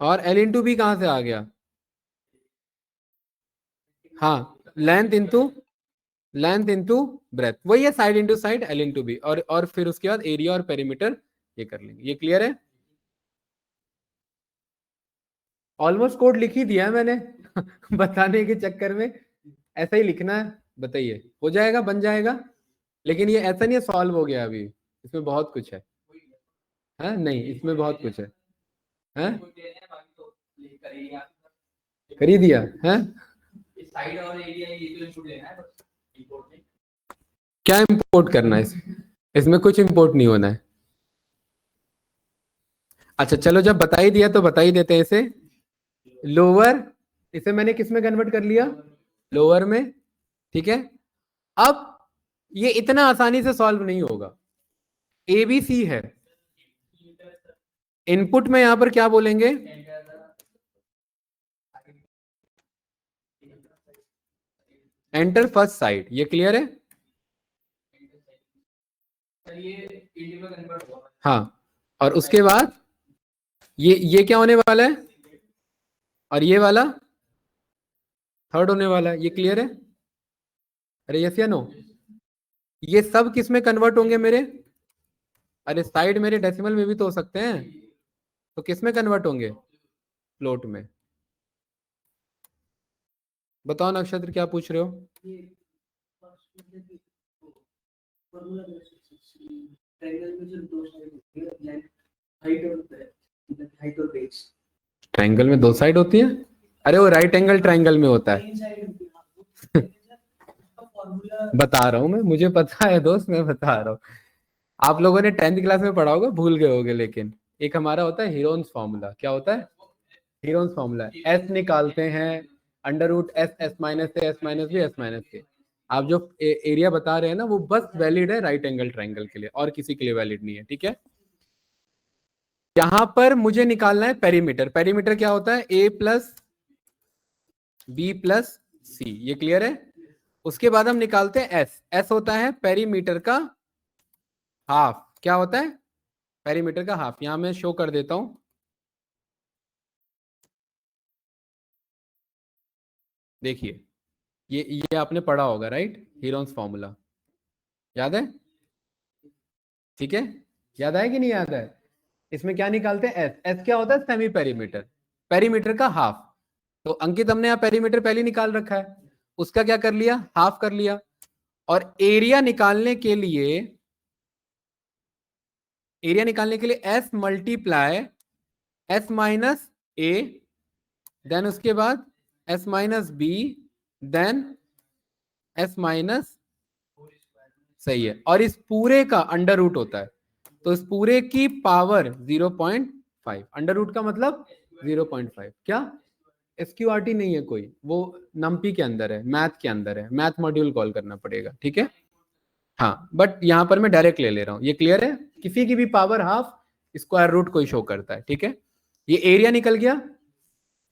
और एल इंटू बी कहां से आ गया। हाँ, लेंथ इंटू ब्रेथ, वही है, side into side, L into B, और फिर उसके बाद एरिया और पेरीमीटर ये कर लेंगे। ये क्लियर है। ऑलमोस्ट कोड लिख ही दिया है मैंने बताने के चक्कर में, ऐसा ही लिखना है। बताइए, हो जाएगा, बन जाएगा। लेकिन ये ऐसा नहीं है सॉल्व हो गया अभी, इसमें बहुत कुछ है नहीं, इसमें बहुत कुछ है कर ही दिया है। क्या इंपोर्ट करना है इसमें कुछ इंपोर्ट नहीं होना है। अच्छा चलो, जब बता ही दिया तो बता ही देते हैं इसे। लोअर, इसे मैंने किस में कन्वर्ट कर लिया, लोअर में। ठीक है, अब ये इतना आसानी से सॉल्व नहीं होगा। ए बी सी है, इनपुट में यहां पर क्या बोलेंगे, एंटर फर्स्ट साइड। ये क्लियर है। हाँ, और उसके बाद ये क्या होने वाला है, और ये वाला थर्ड होने वाला है। ये क्लियर है। अरे यस या नो, ये सब किस में कन्वर्ट होंगे मेरे, अरे साइड मेरे डेसिमल में भी तो हो सकते हैं, तो किस में कन्वर्ट होंगे, फ्लोट में। बताओ नक्षत्र, क्या पूछ रहे हो। ट्रायंगल में दो साइड होती है, अरे वो राइट एंगल ट्रायंगल में होता है बता रहा हूं मैं, मुझे पता है दोस्त, मैं बता रहा हूँ। आप लोगों ने 10th क्लास में पढ़ा होगा, भूल गए होगे, लेकिन एक हमारा होता है हीरोन्स फॉर्मूला। क्या होता है, हीरोन्स फॉर्मूला, एस निकालते हैं, under root S, S minus से, एस माइनस भी, एस माइनस के। आप जो एरिया बता रहे हैं ना, वो बस वैलिड है राइट एंगल ट्रायंगल के लिए, और किसी के लिए वैलिड नहीं है। ठीक है, यहां पर मुझे निकालना है पेरीमीटर। पेरीमीटर क्या होता है, ए प्लस बी प्लस सी। ये क्लियर है। उसके बाद हम निकालते हैं एस। एस होता है पेरीमीटर का हाफ। क्या होता है, पेरीमीटर का हाफ। यहां मैं शो कर देता हूं, देखिए, ये आपने पढ़ा होगा राइट, हीरोन्स फॉर्मूला याद है। ठीक है, याद है कि नहीं याद है। इसमें क्या निकालते हैं, एस। एस क्या होता है, सेमी पेरीमीटर, पेरीमीटर का हाफ। तो अंकित, हमने यहाँ पेरीमीटर पहले निकाल रखा है, उसका क्या कर लिया, हाफ कर लिया। और एरिया निकालने के लिए, एरिया निकालने के लिए S multiply S minus A, then उसके बाद S minus B, then S minus, सही है, और इस पूरे का अंडर रूट होता है। तो इस पूरे की पावर 0.5, अंडर रूट का मतलब 0.5। क्या, एसक्यूआरटी नहीं है कोई, वो नम्पी के अंदर है, मैथ के अंदर है, मैथ मॉड्यूल कॉल करना पड़ेगा। ठीक है, हाँ, बट यहां पर मैं डायरेक्ट ले ले रहा हूं। ये क्लियर है, किसी की भी पावर हाफ स्क्वायर रूट को ही शो करता है। ठीक है, ये एरिया निकल गया,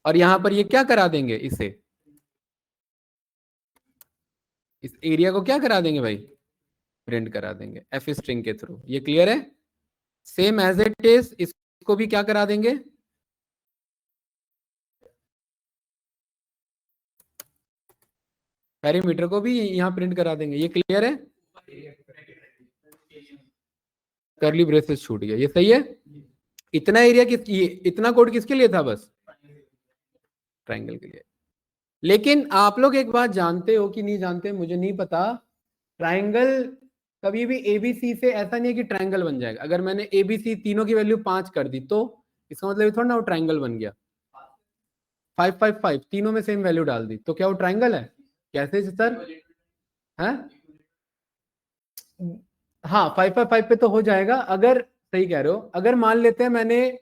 और यहां पर ये क्या करा देंगे, इसे, इस एरिया को क्या करा देंगे भाई, प्रिंट करा देंगे एफ स्ट्रिंग के थ्रू। ये क्लियर है। सेम एज इट इज, इसको भी क्या करा देंगे, पेरीमीटर को भी यहां प्रिंट करा देंगे। ये क्लियर है, करली ब्रेसेस छूट गया, ये सही है। इतना एरिया इतना कोड किसके लिए था, बस ट्रायंगल के लिए। लेकिन आप लोग एक बात जानते हो कि नहीं जानते, मुझे नहीं पता, ट्रायंगल कभी भी एबीसी से ऐसा नहीं है कि ट्रायंगल बन जाएगा। अगर मैंने एबीसी तीनों की वैल्यू 5 कर दी तो इसका मतलब ये थोड़ा ना वो ट्रायंगल बन गया। 5 5 5 तीनों में सेम वैल्यू डाल दी तो क्या वो ट्रायंगल है? कैसे सर? है? हाँ 5 5 5 पे तो हो जाएगा अगर, सही कह रहे हो। अगर मान लेते हैं मैंने,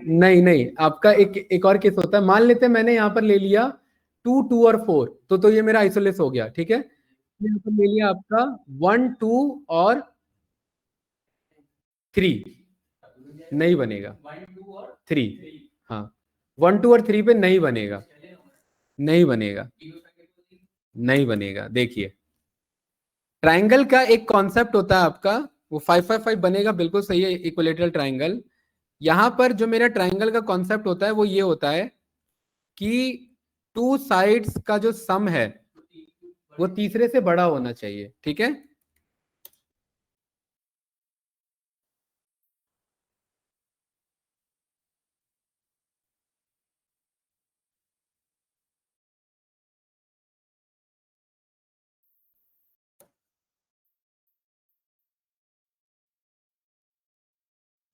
नहीं नहीं, आपका एक और केस होता है। मान लेते हैं मैंने यहाँ पर ले लिया 2 2 और 4, तो ये मेरा आइसोलेस हो गया, ठीक है। यहाँ पर ले लिया आपका 1 2 और 3, नहीं बनेगा। 3, हाँ 1 2 और 3 पे नहीं बनेगा, नहीं बनेगा, नहीं बनेगा। देखिए ट्राइंगल का एक कॉन्सेप्ट होता है आपका, वो 5 5 5 बनेगा, बिल्कुल सही है, इक्विलेटरल ट्राइंगल। यहां पर जो मेरा ट्राइंगल का कॉन्सेप्ट होता है वो ये होता है कि टू साइड्स का जो सम है वो तीसरे से बड़ा होना चाहिए, ठीक है।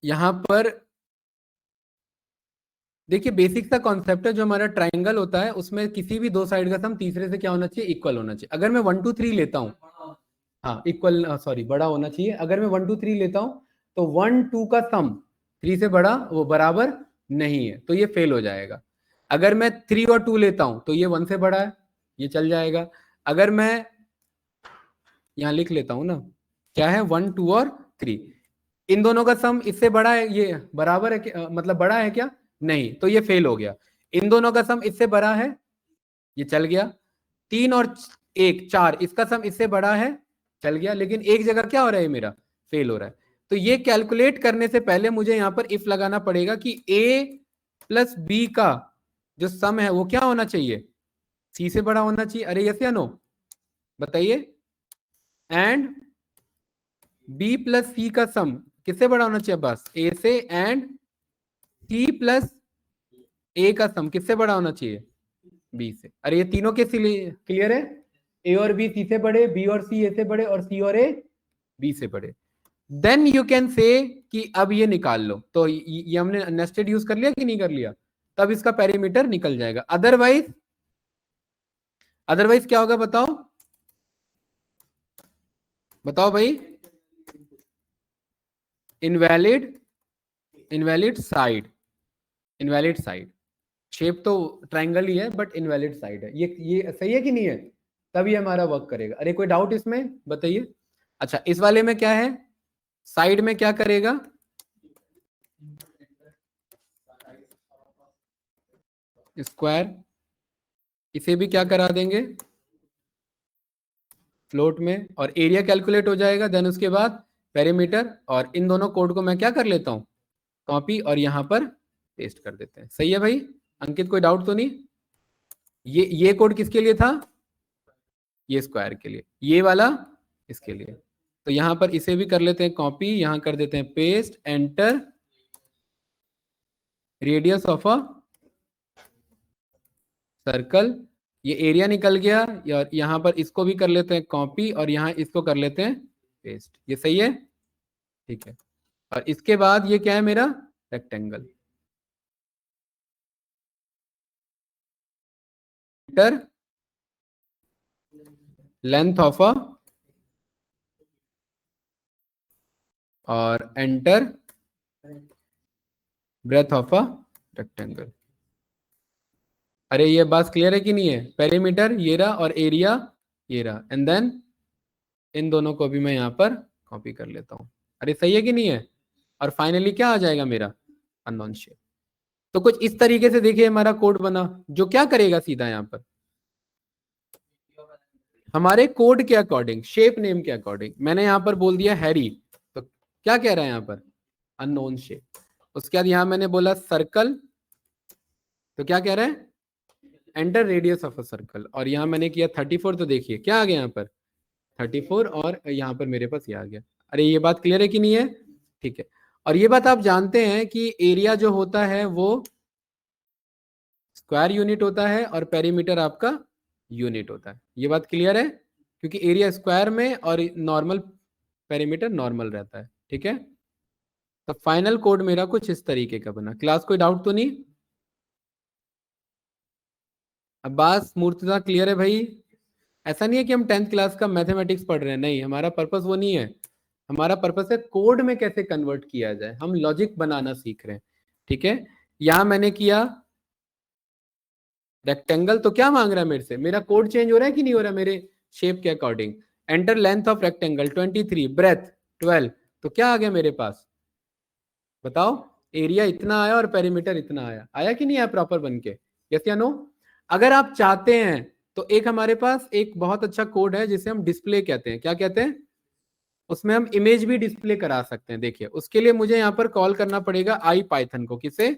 यहां पर देखिए बेसिक सा कॉन्सेप्ट है, जो हमारा ट्राइंगल होता है उसमें किसी भी दो साइड का सम तीसरे से क्या होना चाहिए? इक्वल होना चाहिए। अगर मैं 1 2 3 लेता हूँ, हाँ इक्वल, सॉरी बड़ा होना चाहिए। अगर मैं 1 2 3 लेता हूं तो 1 2 का सम 3 से बड़ा वो बराबर नहीं है, तो ये फेल हो जाएगा। अगर मैं 3 और 2 लेता हूं तो ये 1 से बड़ा है, ये चल जाएगा। अगर मैं यहां लिख लेता हूं ना, क्या है 1 2 और 3, इन दोनों का सम इससे बड़ा है, ये बराबर है मतलब बड़ा है क्या? नहीं, तो ये फेल हो गया। इन दोनों का सम इससे बड़ा है, ये चल गया। 3 और 1 4, इसका सम इससे बड़ा है, चल गया। लेकिन एक जगह क्या हो रहा है, मेरा फेल हो रहा है। तो ये कैलकुलेट करने से पहले मुझे यहां पर इफ लगाना पड़ेगा कि a प्लस बी का जो सम है वो क्या होना चाहिए? सी से बड़ा होना चाहिए। अरे यस या नो, बताइए। एंड बी प्लस सी का सम किससे बड़ा होना चाहिए? बस ए से। एंड सी प्लस ए का सम किससे बड़ा होना चाहिए? बी से। अरे ये तीनों के क्लियर है? ए और बी सी से बड़े, बी और सी ए से बड़े, और सी और ए बी से बड़े। देन यू कैन से कि अब ये निकाल लो। तो ये हमने नेस्टेड यूज कर लिया कि नहीं कर लिया? तब इसका पेरीमीटर निकल जाएगा। अदरवाइज, अदरवाइज क्या होगा बताओ, बताओ भाई। Invalid, invalid side, invalid side. Shape तो ट्राइंगल ही है बट इनवैलिड साइड है। ये सही है कि नहीं है? तभी हमारा वर्क करेगा। अरे कोई डाउट इसमें, बताइए। अच्छा इस वाले में क्या है, साइड में क्या करेगा? स्क्वायर, इसे भी क्या करा देंगे? फ्लोट में। और एरिया कैलकुलेट हो जाएगा। देन उसके बाद पेरीमीटर। और इन दोनों कोड को मैं क्या कर लेता हूं? कॉपी, और यहां पर पेस्ट कर देते हैं। सही है भाई? अंकित कोई डाउट तो नहीं? ये कोड किसके लिए था? ये स्क्वायर के लिए, ये वाला इसके लिए। तो यहां पर इसे भी कर लेते हैं कॉपी, यहां कर देते हैं paste, enter, radius of a circle, ये एरिया निकल गया। यहां पर इसको भी कर लेते हैं कॉपी, और यहां इसको कर लेते हैं पेस्ट। ये सही है? ठीक है। और इसके बाद ये क्या है मेरा? Rectangle. Enter, length of a, और enter, breadth of a rectangle. अरे ये बात क्लियर है कि नहीं है? पेरीमीटर ये रहा और एरिया ये रहा। एंड देन इन दोनों को भी मैं यहां पर कॉपी कर लेता हूं। अरे सही है कि नहीं है? और फाइनली क्या आ जाएगा मेरा? Unknown shape. तो कुछ इस तरीके से देखिए हमारा कोड बना, जो क्या करेगा सीधा यहां पर हमारे कोड के अकॉर्डिंग, शेप नेम के अकॉर्डिंग। मैंने यहां पर बोल दिया हैरी, तो क्या कह रहा है यहां पर? Unknown shape. उसके बाद यहां मैंने बोला सर्कल, तो क्या कह रहा है? Enter radius of a circle. और यहां मैंने किया 34, तो देखिए क्या आ गया यहाँ पर? 34। और यहाँ पर मेरे पास ये आ गया। अरे ये बात क्लियर है कि नहीं है? ठीक है। और ये बात आप जानते हैं कि एरिया जो होता है वो स्क्वायर यूनिट होता है, और पेरीमीटर आपका यूनिट होता है। ये बात क्लियर है? क्योंकि एरिया स्क्वायर में और नॉर्मल पेरीमीटर नॉर्मल रहता है। ठीक है, तो फाइनल कोड मेरा कुछ इस तरीके का बना। क्लास कोई डाउट तो नहीं? अब्बास मूर्तिजा क्लियर है भाई? ऐसा नहीं है कि हम 10th क्लास का मैथमेटिक्स पढ़ रहे हैं, नहीं, हमारा पर्पस वो नहीं है। हमारा पर्पस है कोड में कैसे कन्वर्ट किया जाए, हम लॉजिक बनाना सीख रहे हैं। ठीक है, यहां मैंने किया रेक्टेंगल, तो क्या मांग रहा है मेरे से? मेरा कोड चेंज हो रहा है कि नहीं हो रहा है मेरे शेप के according? Enter length of rectangle 23, breadth 12, तो क्या आ गया मेरे पास? बताओ, एरिया इतना आया और पेरीमीटर इतना आया, आया कि नहीं आया प्रॉपर बन के? यस या नो? अगर आप चाहते हैं तो एक हमारे पास एक बहुत अच्छा कोड है जिसे हम डिस्प्ले कहते हैं। क्या कहते हैं? उसमें हम इमेज भी डिस्प्ले करा सकते हैं। देखिए, उसके लिए मुझे यहां पर कॉल करना पड़ेगा आई पाइथन को। किसे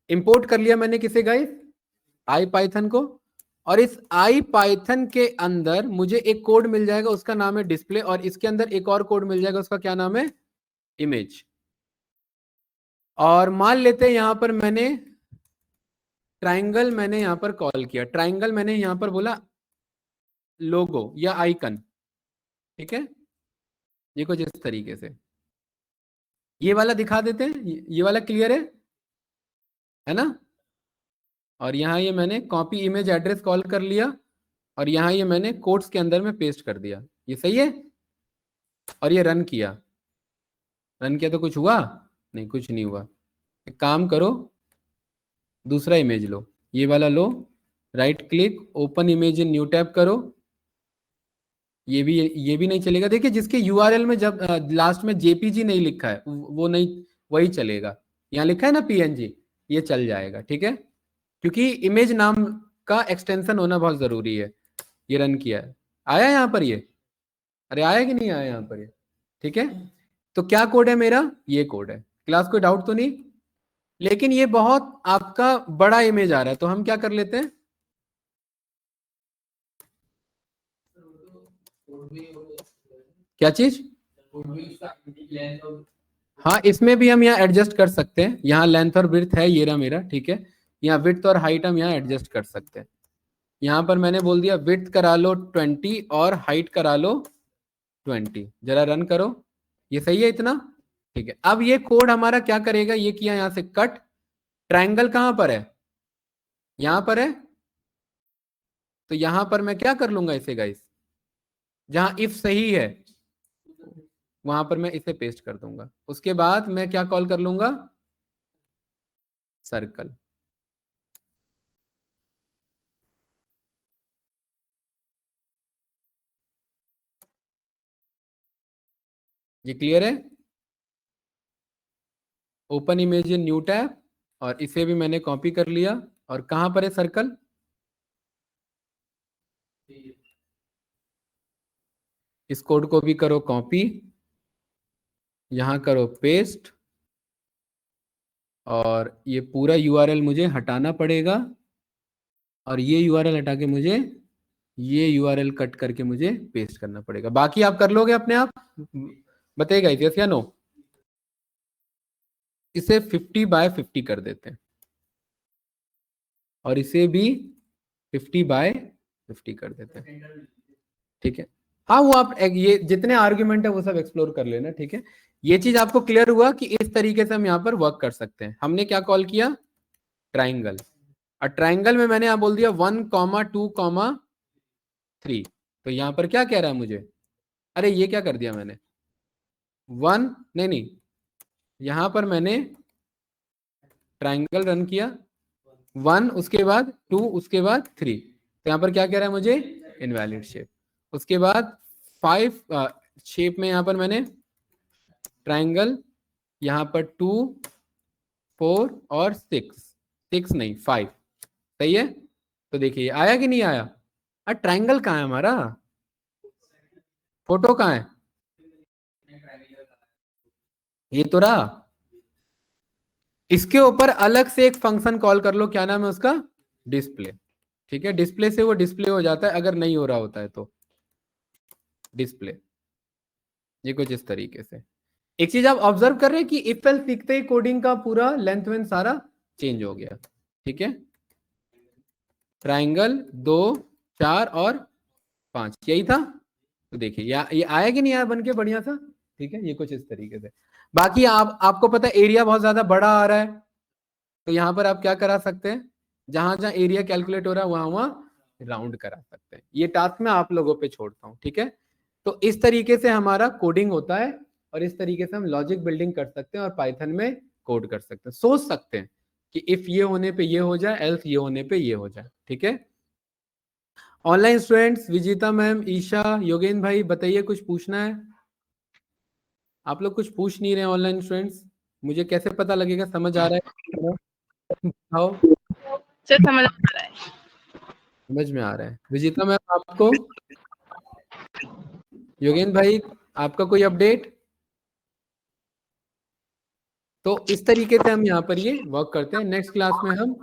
इंपोर्ट कर लिया मैंने? किसे गाइस? आई पाइथन को। और इस आई पाइथन के अंदर मुझे एक कोड मिल जाएगा, उसका नाम है डिस्प्ले, और इसके अंदर एक और कोड मिल जाएगा, उसका क्या नाम है? इमेज। और मान लेते हैं यहां पर मैंने ट्राइंगल मैंने यहां पर कॉल किया, ट्राइंगल मैंने यहां पर बोला लोगो या आइकन। ठीक है, ये कुछ इस तरीके से ये वाला दिखा देते हैं, ये वाला क्लियर है ना? और यहाँ ये मैंने कॉपी इमेज एड्रेस कॉल कर लिया, और यहाँ ये मैंने कोट्स के अंदर में पेस्ट कर दिया। ये सही है? और ये रन किया, रन किया तो कुछ हुआ? नहीं, कुछ नहीं हुआ। एक काम करो, दूसरा इमेज लो, ये वाला लो, right click, open image in new tab करो। ये भी नहीं चलेगा। देखिए, जिसके यूआरएल में जब लास्ट में जेपीजी नहीं लिखा है वो नहीं, वही चलेगा। यहाँ लिखा है ना पीएनजी, ये चल जाएगा। ठीक है, क्योंकि इमेज नाम का एक्सटेंशन होना बहुत जरूरी है। ये रन किया है, आया यहाँ पर ये? अरे आया कि नहीं आया यहाँ पर ये? ठीक है, तो क्या कोड है मेरा? ये कोड है। क्लास कोई डाउट तो नहीं? लेकिन ये बहुत आपका बड़ा इमेज आ रहा है, तो हम क्या कर लेते हैं, क्या चीज? हाँ, इसमें भी हम यहाँ एडजस्ट कर सकते हैं। यहाँ लेंथ और विड्थ है, ये रहा मेरा। ठीक है, यहाँ विड्थ और हाइट हम यहाँ एडजस्ट कर सकते हैं। यहाँ पर मैंने बोल दिया विड्थ करा लो 20 और हाइट करा लो 20। जरा रन करो, ये सही है इतना? ठीक है, अब ये कोड हमारा क्या करेगा, ये किया यहाँ से कट। ट्रायंगल कहां पर है? यहां पर है। तो यहां पर मैं क्या कर लूंगा इसे गाइस, जहां इफ सही है वहां पर मैं इसे पेस्ट कर दूंगा। उसके बाद मैं क्या कॉल कर लूंगा? सर्कल। ये क्लियर है? Open image in new tab, और इसे भी मैंने कॉपी कर लिया। और कहां पर है सर्कल? इस कोड को भी करो कॉपी, यहां करो पेस्ट, और ये पूरा यूआरएल मुझे हटाना पड़ेगा। और ये यूआरएल हटा के मुझे ये यूआरएल कट करके मुझे पेस्ट करना पड़ेगा। बाकी आप कर लोगे अपने आप? बताइएगा यस या नो? इसे 50 by 50 कर देते हैं, और इसे भी 50 by 50 कर देते हैं। ठीक है, हाँ, वो आप ये जितने आर्ग्यूमेंट है वो सब एक्सप्लोर कर लेना। ठीक है, ये चीज आपको क्लियर हुआ कि इस तरीके से हम यहाँ पर वर्क कर सकते हैं। हमने क्या कॉल किया? ट्राइंगल। और ट्राइंगल में मैंने यहाँ बोल दिया 1,2,3। तो यहाँ पर क्या कह रहा है मुझे? अरे ये क्या कर दिया मैंने, 1 नहीं नहीं, यहां पर मैंने ट्राइंगल रन किया, 1 उसके बाद 2 उसके बाद 3। तो यहाँ पर क्या कह रहा है मुझे? Invalid shape. उसके बाद 5 शेप में यहाँ पर मैंने ट्राइंगल, यहाँ पर 2 4 और 6 नहीं 5। सही है? तो देखिए आया कि नहीं आया? ट्राइंगल कहाँ है हमारा? फोटो कहाँ है? ये तो रहा। इसके ऊपर अलग से एक फंक्शन कॉल कर लो, क्या नाम है उसका? डिस्प्ले। ठीक है, डिस्प्ले से वो डिस्प्ले हो जाता है, अगर नहीं हो रहा होता है तो डिस्प्ले। ये कुछ इस तरीके से। एक चीज आप ऑब्जर्व कर रहे हैं कि इफ एल्स लिखते ही कोडिंग का पूरा लेंथ वेंथ सारा चेंज हो गया। ठीक है, ट्राइंगल 2 4 और 5, यही था। तो देखिए ये आया कि नहीं आया बन के बढ़िया सा। ठीक है, ये कुछ इस तरीके से। बाकी आपको पता है एरिया बहुत ज्यादा बड़ा आ रहा है, तो यहाँ पर आप क्या करा सकते हैं, जहां जहां एरिया कैलकुलेट हो रहा है वहां वहां राउंड करा सकते हैं। ये टास्क मैं आप लोगों पे छोड़ता हूँ, ठीक है। तो इस तरीके से हमारा कोडिंग होता है, और इस तरीके से हम लॉजिक बिल्डिंग कर सकते हैं और पाइथन में कोड कर सकते हैं। सोच सकते हैं कि इफ ये होने पे ये हो जाए, एल्स ये होने पे ये हो जाए, ठीक है। Online students, Vijita ma'am, Isha, Yogendra भाई, बताइए कुछ पूछना है। आप लोग कुछ पूछ नहीं रहे ऑनलाइन स्टूडेंट्स, मुझे कैसे पता लगेगा समझ आ रहा है? बताओ। सर समझ आ रहा है। समझ में आ रहा है। विजिता मैम आपको, योगेंद्र भाई आपका कोई अपडेट? तो इस तरीके से हम यहाँ पर ये वर्क करते हैं। नेक्स्ट क्लास में हम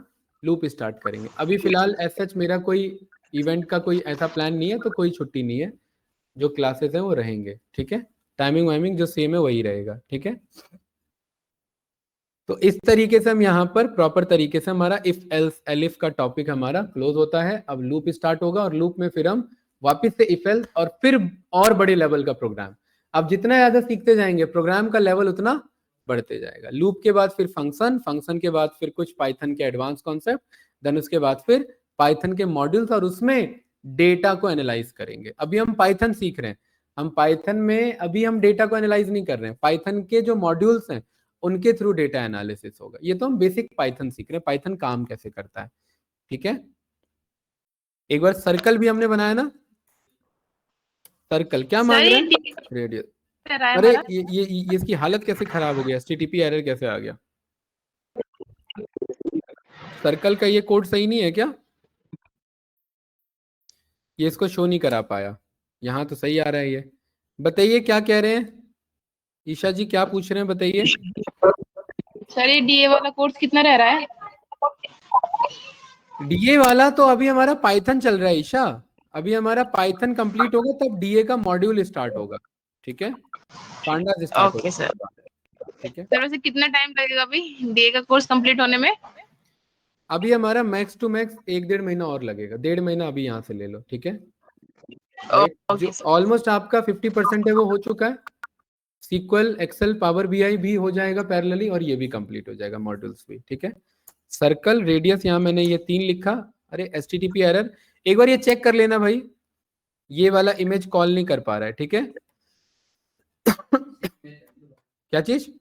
लूप स्टार्ट करेंगे। अभी फिलहाल एज सच मेरा कोई इवेंट का कोई ऐसा प्लान नहीं है, तो कोई छुट्टी नहीं है, जो क्लासेस हैं वो रहेंगे, ठीक है। टाइमिंग वाइमिंग जो सेम है वही रहेगा, ठीक है। तो इस तरीके से हम यहाँ पर प्रॉपर तरीके से हमारा इफ एल्स एलिफ का टॉपिक हमारा क्लोज होता है। अब लूप स्टार्ट होगा, और लूप में फिर हम वापस से इफ एल्स और फिर और बड़े लेवल का प्रोग्राम। अब जितना ज्यादा सीखते जाएंगे प्रोग्राम का लेवल उतना बढ़ते जाएगा। लूप के बाद फिर फंक्शन, फंक्शन के बाद फिर कुछ पाइथन के एडवांस कॉन्सेप्ट, देन उसके बाद फिर पाइथन के मॉड्यूल्स, और उसमें डेटा को एनालाइज करेंगे। अभी हम पाइथन सीख रहे हैं, हम पाइथन में अभी हम डेटा को एनालाइज नहीं कर रहे हैं, पाइथन के जो मॉड्यूल्स हैं उनके थ्रू डेटा एनालिसिस होगा। ये तो हम बेसिक पाइथन सीख रहे हैं, पाइथन काम कैसे करता है, ठीक है। एक बार सर्कल भी हमने बनाया ना, सर्कल क्या सर मांग ये रहे हैं, रेडियस। रहा है अरे हमारा। ये इसकी हालत कैसे खराब हो गया, एचटीटीपी एरर कैसे आ गया? सर्कल का ये कोड सही नहीं है क्या? ये इसको शो नहीं करा पाया, यहाँ तो सही आ रहा है ये। बताइए क्या कह रहे हैं, ईशा जी क्या पूछ रहे हैं बताइए। सर ये डीए वाला कोर्स कितना रह रहा है? डीए वाला तो अभी हमारा पाइथन चल रहा है ईशा, अभी हमारा पाइथन कंप्लीट होगा तब डीए का मॉड्यूल स्टार्ट होगा, ठीक है। Pandas start okay sir. होगा, ठीक है। सर वैसे कितना टाइम लगेगा अभी डीए का कोर्स कंप्लीट होने में? अभी हमारा मैक्स टू मैक्स 1-1.5 महीना और लगेगा, 1.5 महीना अभी यहाँ से ले लो, ठीक है। राइट, ओके जो सर। ऑलमोस्ट आपका 50% है वो हो चुका है। सीक्वल, एक्सेल, पावर बीआई भी हो जाएगा पैरेलली, और ये भी कंप्लीट हो जाएगा मॉड्यूल्स भी, ठीक है। सर्कल, रेडियस, यहाँ मैंने ये 3 लिखा। अरे एचटीटीपी एरर, एक बार ये चेक कर लेना भाई, ये वाला इमेज कॉल नहीं कर पा रहा है, ठीक है। क्या चीज?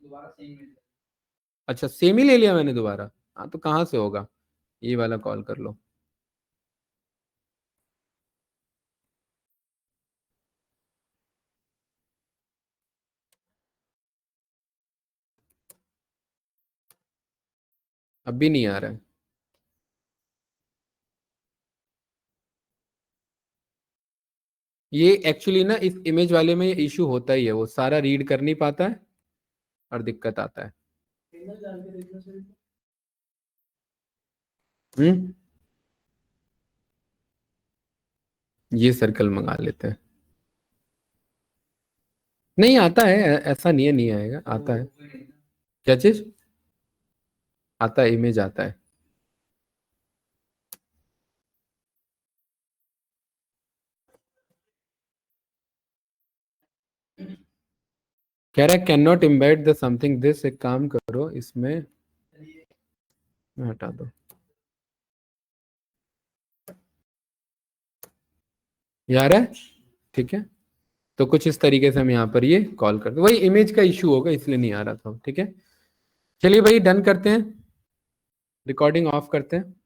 अच्छा सेम ही ले लिया मैंने दोबारा, हाँ तो कहाँ से होगा, ये वाला कॉल कर लो। अब भी नहीं आ रहा है। ये एक्चुअली ना इस इमेज वाले में ये इशू होता ही है, वो सारा रीड कर नहीं पाता है और दिक्कत आता है। हम्म, ये सर्कल मंगा लेते हैं। नहीं आता है, ऐसा नहीं है नहीं आएगा, आता है। क्या चीज? आता है, इमेज आता है। कह रहा है can not embed the something this, एक काम करो इसमें हटा दो, यार है, ठीक है। तो कुछ इस तरीके से हम यहाँ पर ये कॉल करते, वही इमेज का इशू होगा इसलिए नहीं आ रहा था, ठीक है। चलिए भाई डन करते हैं, रिकॉर्डिंग ऑफ करते हैं।